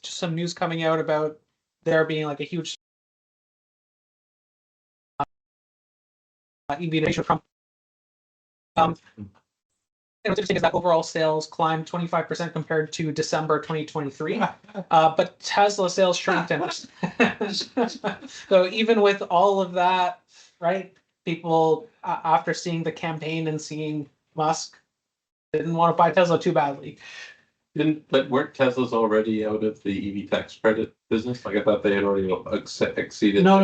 just some news coming out about there being like a huge EV nation from. And what's interesting is that overall sales climbed 25% compared to December 2023, but Tesla sales shrank 10%. So even with all of that, right? People after seeing the campaign and seeing Musk didn't want to buy Tesla too badly. But weren't Teslas already out of the EV tax credit business? Like I thought they had already exceeded. No,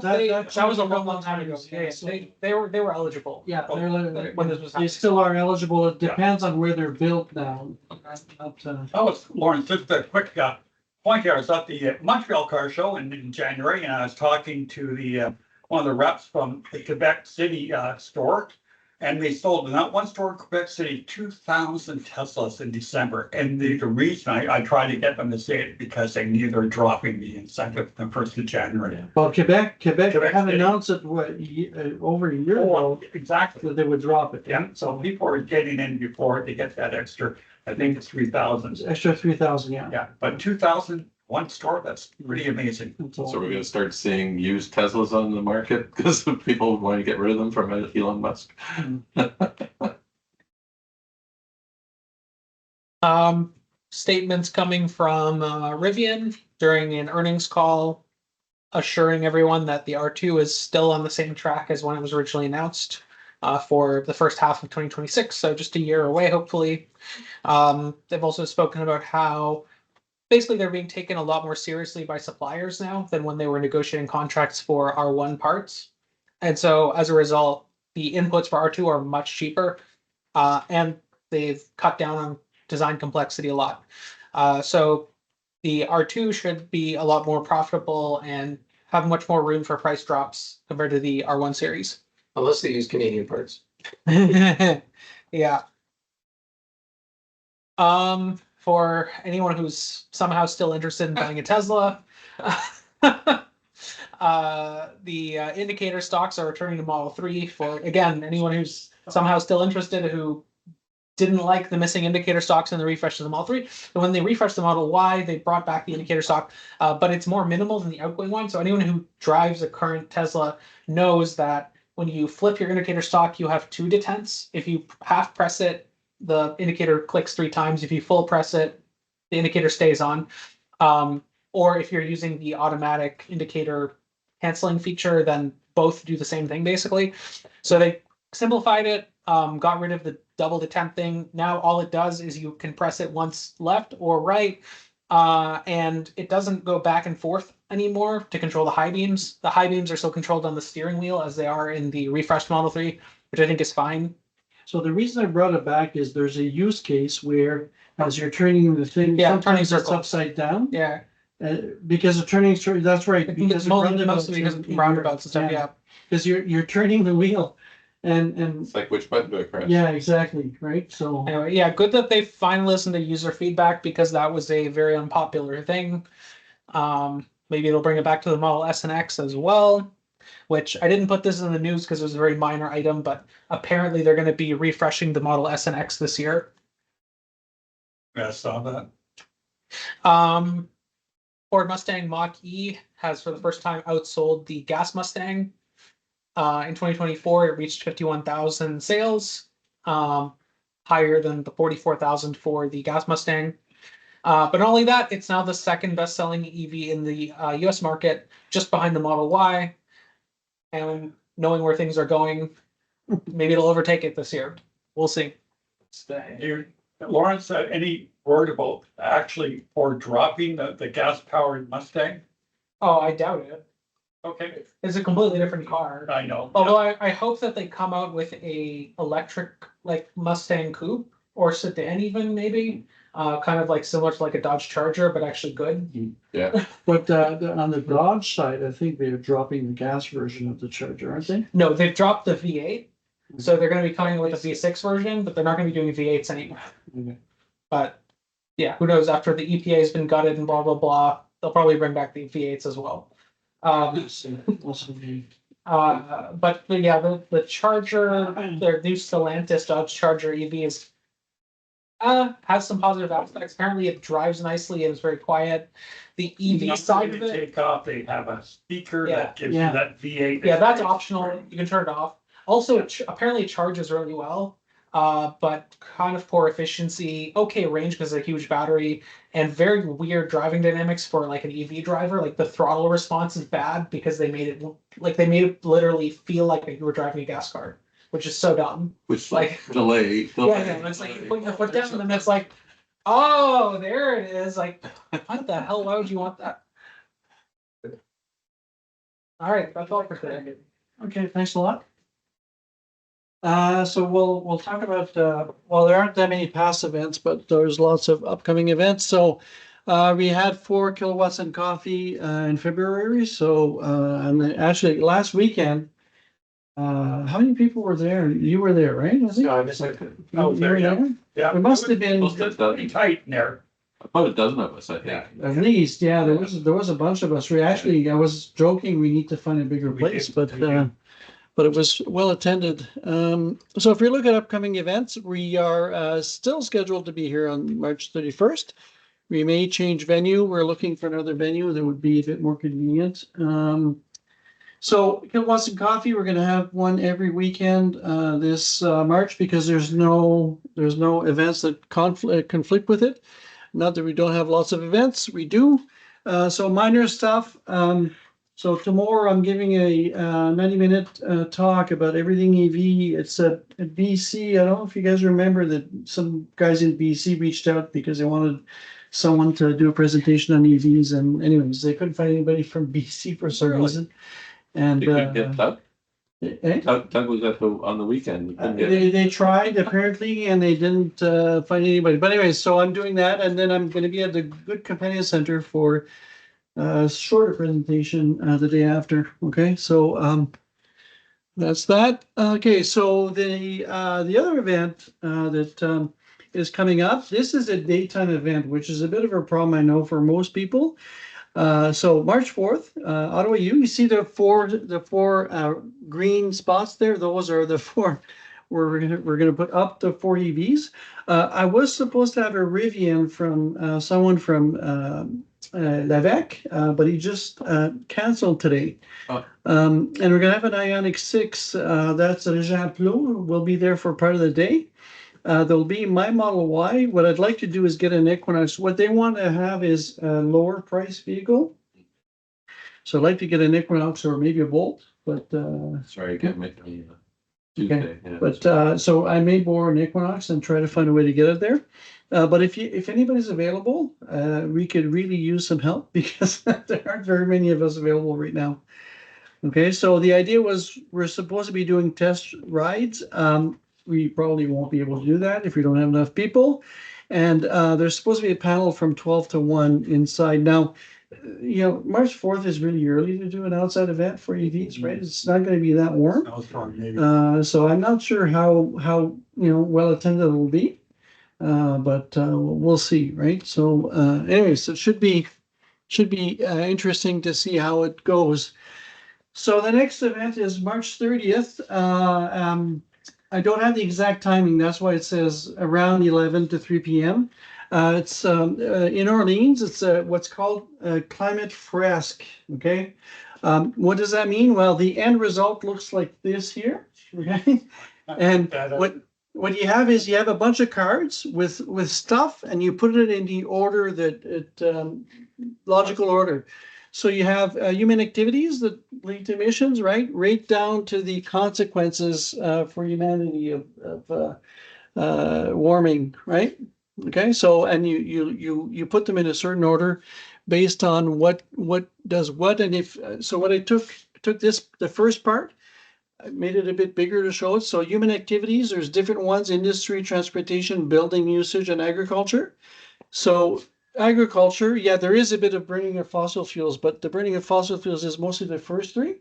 that was a changed long time ago. couple Yeah, times, they were eligible. Yeah, When this was they happening. still are eligible. It depends on where they're built now. That was Lawrence, just a quick point here. I was at the Montreal Car Show in January, and I was talking to the one of the reps from the Quebec City store. And they sold in that one store in Quebec City 2,000 Teslas in December. And the reason I tried to get them to say it because they knew they're dropping the incentive the 1st of January. Well, Quebec Quebec have City. announced it over a year ago Exactly. that they would drop it. Yeah, so people are getting in before they get that extra, I think it's 3,000. Extra 3,000, yeah. Yeah, but 2,000, one store, that's pretty amazing. So we're gonna start seeing used Teslas on the market because people want to get rid of them from Elon Musk. Statements coming from Rivian during an earnings call, assuring everyone that the R2 is still on the same track as when it was originally announced for the first half of 2026. So just a year away, hopefully. They've also spoken about how basically they're being taken a lot more seriously by suppliers now than when they were negotiating contracts for R1 parts. And so as a result, the inputs for R2 are much cheaper, and they've cut down on design complexity a lot. So the R2 should be a lot more profitable and have much more room for price drops compared to the R1 series. Unless they use Canadian parts. Yeah. For anyone who's somehow still interested in buying a Tesla, the indicator stocks are returning to Model 3 for, again, anyone who's somehow still interested who didn't like the missing indicator stocks in the refresh of the Model 3. And when they refreshed the Model Y, they brought back the indicator stock, but it's more minimal than the outgoing one. So anyone who drives a current Tesla knows that when you flip your indicator stock, you have two detents. If you half press it, the indicator clicks 3 times. If you full press it, the indicator stays on. Or if you're using the automatic indicator canceling feature, then both do the same thing basically. So they simplified it, got rid of the double detent thing. Now all it does is you can press it once left or right, and it doesn't go back and forth anymore to control the high beams. The high beams are still controlled on the steering wheel as they are in the refreshed Model 3, which I think is fine. So the reason I brought it back is there's a use case where as you're turning the thing, Yeah, sometimes turning it's circle. upside down. Yeah, Because of turning, that's right. Because of mostly because of roundabouts and stuff. Yeah. Because you're turning the wheel, and It's like, which button do I press? yeah, exactly, right. So Anyway, yeah, good that they finally listened to user feedback because that was a very unpopular thing. Maybe it'll bring it back to the Model S and X as well, which I didn't put this in the news because it was a very minor item, but apparently they're going to be refreshing the Model S and X this year. I saw that. Ford Mustang Mach-E has for the first time outsold the gas Mustang. In 2024, it reached 51,000 sales, higher than the 44,000 for the gas Mustang. But not only that, it's now the second best-selling EV in the US market, just behind the Model Y. And knowing where things are going, maybe it'll overtake it this year. We'll see. Lawrence, any word about actually for dropping the gas-powered Mustang? Oh, I doubt it. Okay, It's a completely different car. I know. Although I hope that they come out with a electric like Mustang coupe or sedan even maybe, kind of like similar to like a Dodge Charger, but actually good. Yeah. but on the Dodge side, I think they're dropping the gas version of the Charger, aren't they? No, they've dropped the V8, so they're going to be coming with a V6 version, but they're not going to be doing V8s anymore. Okay. But yeah, who knows? After the EPA has been gutted and blah blah blah, they'll probably bring back the V8s as well. But yeah, the Charger, their new Stellantis Dodge Charger EV is has some positive aspects. Apparently, it drives nicely and is very quiet. The EV side of it, Take off, they have a speaker Yeah. that gives you Yeah. that V8. yeah, that's optional. You can turn it off. Also, apparently it charges really well, but kind of poor efficiency. Okay range because it's a huge battery, and very weird driving dynamics for like an EV driver. Like the throttle response is bad because they made it literally feel like you were driving a gas car, which is so dumb. Which Like delay. yeah, it's like you put your foot down and then it's like, oh, there it is. Like, what the hell? Why would you want that? All right, that's all for today. Okay, thanks a lot. So we'll talk about, well, there aren't that many past events, but there's lots of upcoming events. So we had 4 kilowatts in coffee in February. So and actually last weekend, how many people were there? You were there, right? Was it? Yeah, I was like, You oh, there, were yeah. there? Yeah. It must have been It's pretty tight in there. About a dozen of us, I think. at least, yeah, there was a bunch of us. We actually, I was joking, we need to find a bigger We place, did, but we did. but it was well attended. So if you look at upcoming events, we are still scheduled to be here on March 31st. We may change venue. We're looking for another venue that would be a bit more convenient. So kilowatts and coffee, we're going to have one every weekend this March because there's no events that conflict with it. Not that we don't have lots of events, we do. So minor stuff. So tomorrow I'm giving a 90-minute talk about everything EV. It's at BC. I don't know if you guys remember that some guys in BC reached out because they wanted someone to do a presentation on EVs. And anyways, they couldn't find anybody from BC for some reason. And You could get Doug. eh? Doug was on the weekend. You couldn't get- They tried apparently and they didn't find anybody. But anyways, so I'm doing that and then I'm going to be at the Good Companion Center for a shorter presentation the day after. Okay, so that's that. Okay, so the other event that is coming up. This is a daytime event, which is a bit of a problem I know for most people. So March 4th, Ottawa U, you see the four green spots there? Those are the 4 where we're gonna put up to 4 EVs. I was supposed to have a Rivian from someone from l'EVCO, but he just canceled today. Oh. And we're gonna have an Ioniq 6. That's a Jean Plot. We'll be there for part of the day. There'll be my Model Y. What I'd like to do is get an Equinox. What they want to have is a lower price vehicle. So I'd like to get an Equinox or maybe a Bolt, but Sorry, you can't make me Tuesday. Yeah. but so I may borrow an Equinox and try to find a way to get it there. But if anybody's available, we could really use some help because there aren't very many of us available right now. Okay, so the idea was we're supposed to be doing test rides. We probably won't be able to do that if we don't have enough people. And there's supposed to be a panel from 12 to 1 inside. Now, March 4th is really early to do an outside event for EVs, right? It's not going to be that warm. So I'm not sure how well attended it will be, but we'll see, right? So anyways, it should be interesting to see how it goes. So the next event is March 30th. I don't have the exact timing. That's why it says around 11 to 3 p.m. It's in Orleans. It's what's called a climate fresque. Okay. What does that mean? Well, the end result looks like this here. Okay. And what you have is you have a bunch of cards with stuff, and you put it in the order logical order. So you have human activities that lead to emissions, right down to the consequences for humanity of warming, right? Okay, so and you put them in a certain order based on what does what, and if so, what I took the first part, I made it a bit bigger to show it. So human activities, there's different ones: industry, transportation, building usage, and agriculture. So agriculture, yeah, there is a bit of burning of fossil fuels, but the burning of fossil fuels is mostly the first three.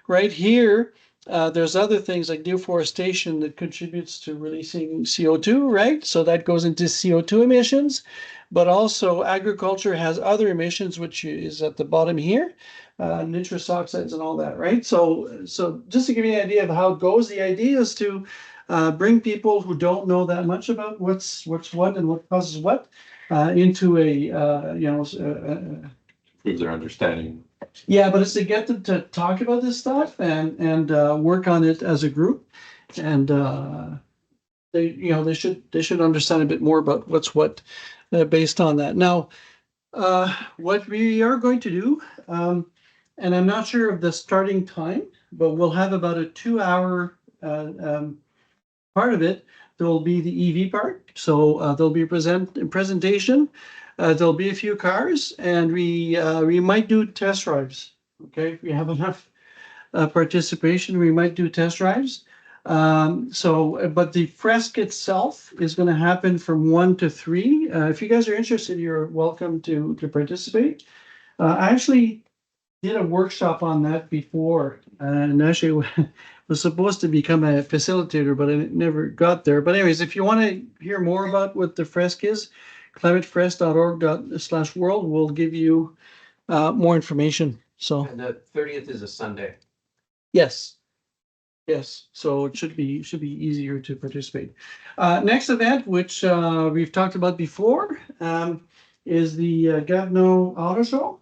Right here, there's other things like deforestation that contributes to releasing CO2, right? So that goes into CO2 emissions, but also agriculture has other emissions, which is at the bottom here, nitrous oxides and all that, right? So just to give you an idea of how it goes, the idea is to bring people who don't know that much about what's what and what causes what into Improve their understanding. Yeah, but it's to get them to talk about this stuff and work on it as a group, and they should understand a bit more about what's what based on that. Now, what we are going to do, and I'm not sure of the starting time, but we'll have about a 2-hour part of it. There will be the EV part, so there'll be a presentation. There'll be a few cars, and we might do test drives. Okay, if we have enough participation, we might do test drives. But the fresque itself is going to happen from 1 to 3. If you guys are interested, you're welcome to participate. I actually did a workshop on that before, and actually was supposed to become a facilitator, but I never got there. But anyways, if you want to hear more about what the fresque is, climatefresque.org/world will give you more information. So And the 30th is a Sunday. yes. So it should be easier to participate. Next event, which we've talked about before, is the Gatineau Auto Show.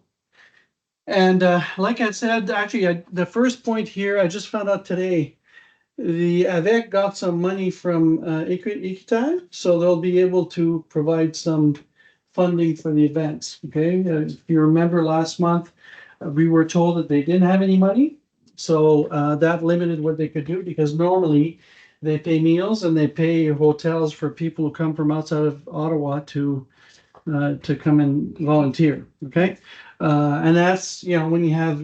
And like I said, actually, the first point here, I just found out today, the EVCO got some money from EQUITAN, so they'll be able to provide some funding for the events. Okay, if you remember last month, we were told that they didn't have any money, so that limited what they could do, because normally they pay meals and they pay hotels for people who come from outside of Ottawa to come and volunteer. Okay, and that's when you have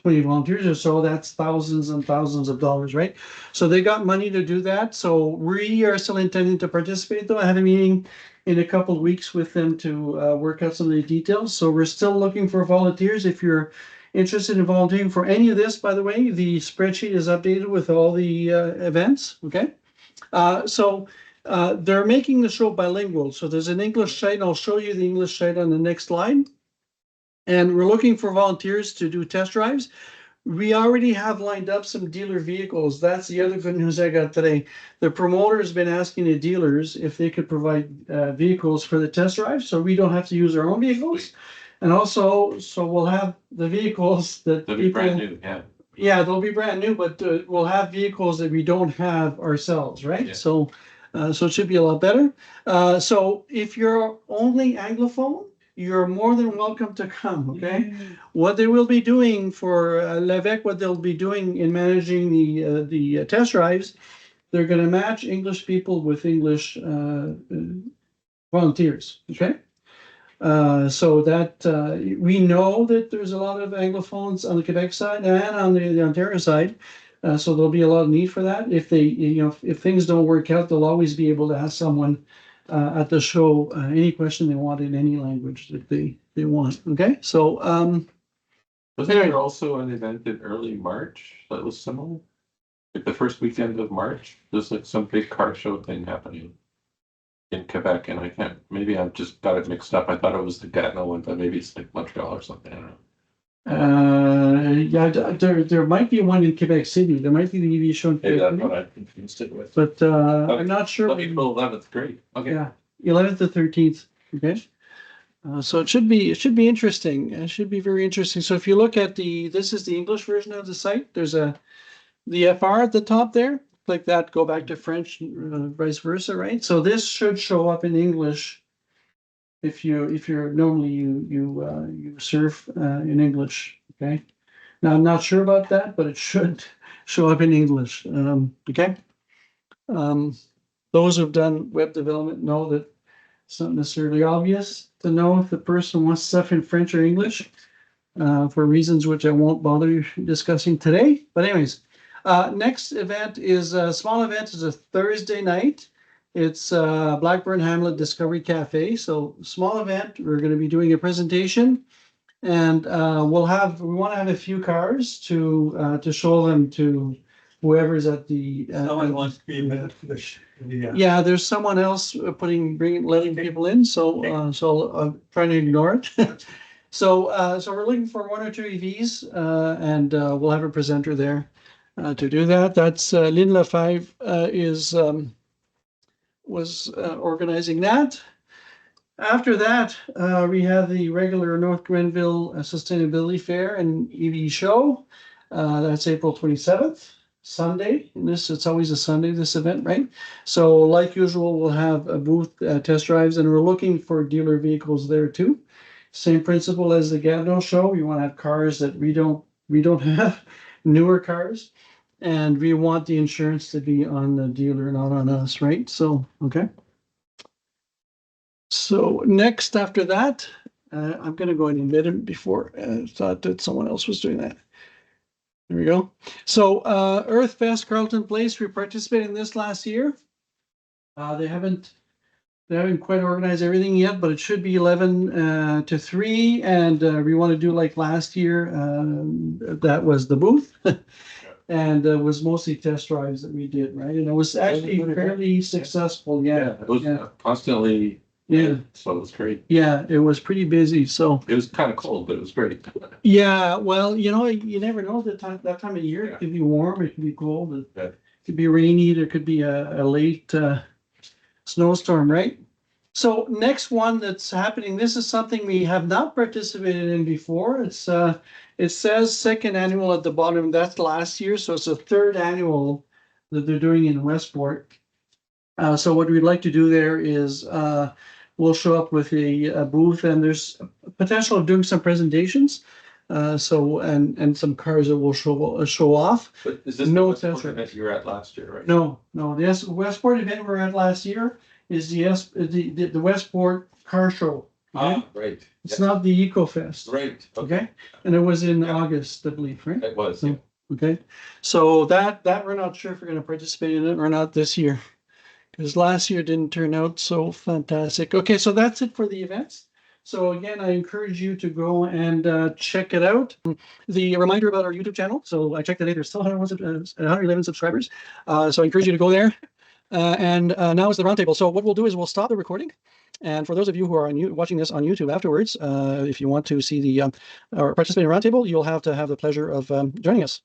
20 volunteers or so, that's thousands and thousands of dollars, right? So they got money to do that. So we are still intending to participate, though. I have a meeting in a couple of weeks with them to work out some of the details. So we're still looking for volunteers. If you're interested in volunteering for any of this, by the way, the spreadsheet is updated with all the events. Okay, so they're making the show bilingual. So there's an English site, and I'll show you the English site on the next slide. And we're looking for volunteers to do test drives. We already have lined up some dealer vehicles. That's the other good news I got today. The promoter has been asking the dealers if they could provide vehicles for the test drive, so we don't have to use our own vehicles. And also, so we'll have the vehicles that They'll be brand people, new, yeah. yeah, they'll be brand new, but we'll have vehicles that we don't have ourselves, right? Yeah. So it should be a lot better. So if you're only Anglophone, you're more than welcome to come, okay? What they will be doing for l'EVCO, what they'll be doing in managing the test drives, they're gonna match English people with English volunteers, okay? So that we know that there's a lot of Anglophones on the Quebec side and on the Ontario side. So there'll be a lot of need for that. If they, if things don't work out, they'll always be able to ask someone at the show any question they want in any language that they want. Okay, so Wasn't there also an event in early March that was similar? Like the first weekend of March, there's like some big car show thing happening in Quebec, and I can't, maybe I've just got it mixed up. I thought it was the Gatineau one, but maybe it's like Montreal or something, I don't know. yeah, there might be one in Quebec City. There might be the EV show in Maybe Quebec that's City, what I confused it with. but I'm not sure. Let me pull 11th, great, okay. Yeah, 11th to 13th. Okay. So it should be interesting. It should be very interesting. So if you look at this is the English version of the site. There's the FR at the top there. Click that, go back to French, vice versa, right? So this should show up in English if you're normally you surf in English. Okay. Now I'm not sure about that, but it should show up in English. Okay. Those who've done web development know that it's not necessarily obvious to know if the person wants stuff in French or English for reasons which I won't bother discussing today. But anyways, next event is a small event. It's a Thursday night. It's Blackburn Hamlet Discovery Cafe. So small event. We're going to be doing a presentation, and we want to have a few cars to show them to whoever's at the. Someone wants to be a minute for this. Yeah, there's someone else letting people in, so I'm trying to ignore it. So we're looking for one or two EVs, and we'll have a presenter there to do that. That's Lynn Lefebvre was organizing that. After that, we have the regular North Grenville Sustainability Fair and EV Show. That's April 27th. Sunday, and it's always a Sunday, this event, right? So like usual, we'll have a booth test drives, and we're looking for dealer vehicles there too. Same principle as the Gatineau show. We want to have cars that we don't have, newer cars, and we want the insurance to be on the dealer, not on us, right? So, okay. So next after that, I'm going to go and admit him before I thought that someone else was doing that. There we go. So Earth Fest Carleton Place, we participated in this last year. They haven't quite organized everything yet, but it should be 11 to 3, and we want to do like last year. That was the booth, and it was mostly test drives that we did, right? And it was actually fairly successful. Yeah, It was constantly. Yeah. So it was great. Yeah, it was pretty busy. So it was kind of cold, but it was great. Yeah, well, you never know that time of year. It could be warm, it could be cold, it could be rainy, there could be a late snowstorm, right? So next one that's happening, this is something we have not participated in before. It's it says second annual at the bottom. That's last year, so it's a third annual that they're doing in Westport. So what we'd like to do there is we'll show up with a booth, and there's potential of doing some presentations. So and some cars that will show off. But is this No the test event you were at last year, right? No. The Westport event we were at last year is the Westport car show. Okay? Right. It's not the EVCO Fest. Right. Okay. And it was in August, I believe, right? It was. So, okay. So that we're not sure if we're going to participate in it or not this year, because last year didn't turn out so fantastic. Okay, so that's it for the events. So again, I encourage you to go and check it out. The reminder about our YouTube channel. So I checked today, there's still 111 subscribers. So I encourage you to go there. And now is the roundtable. So what we'll do is we'll stop the recording, And for those of you who are watching this on YouTube afterwards, if you want to see the or participate in the roundtable, you'll have to have the pleasure of joining us.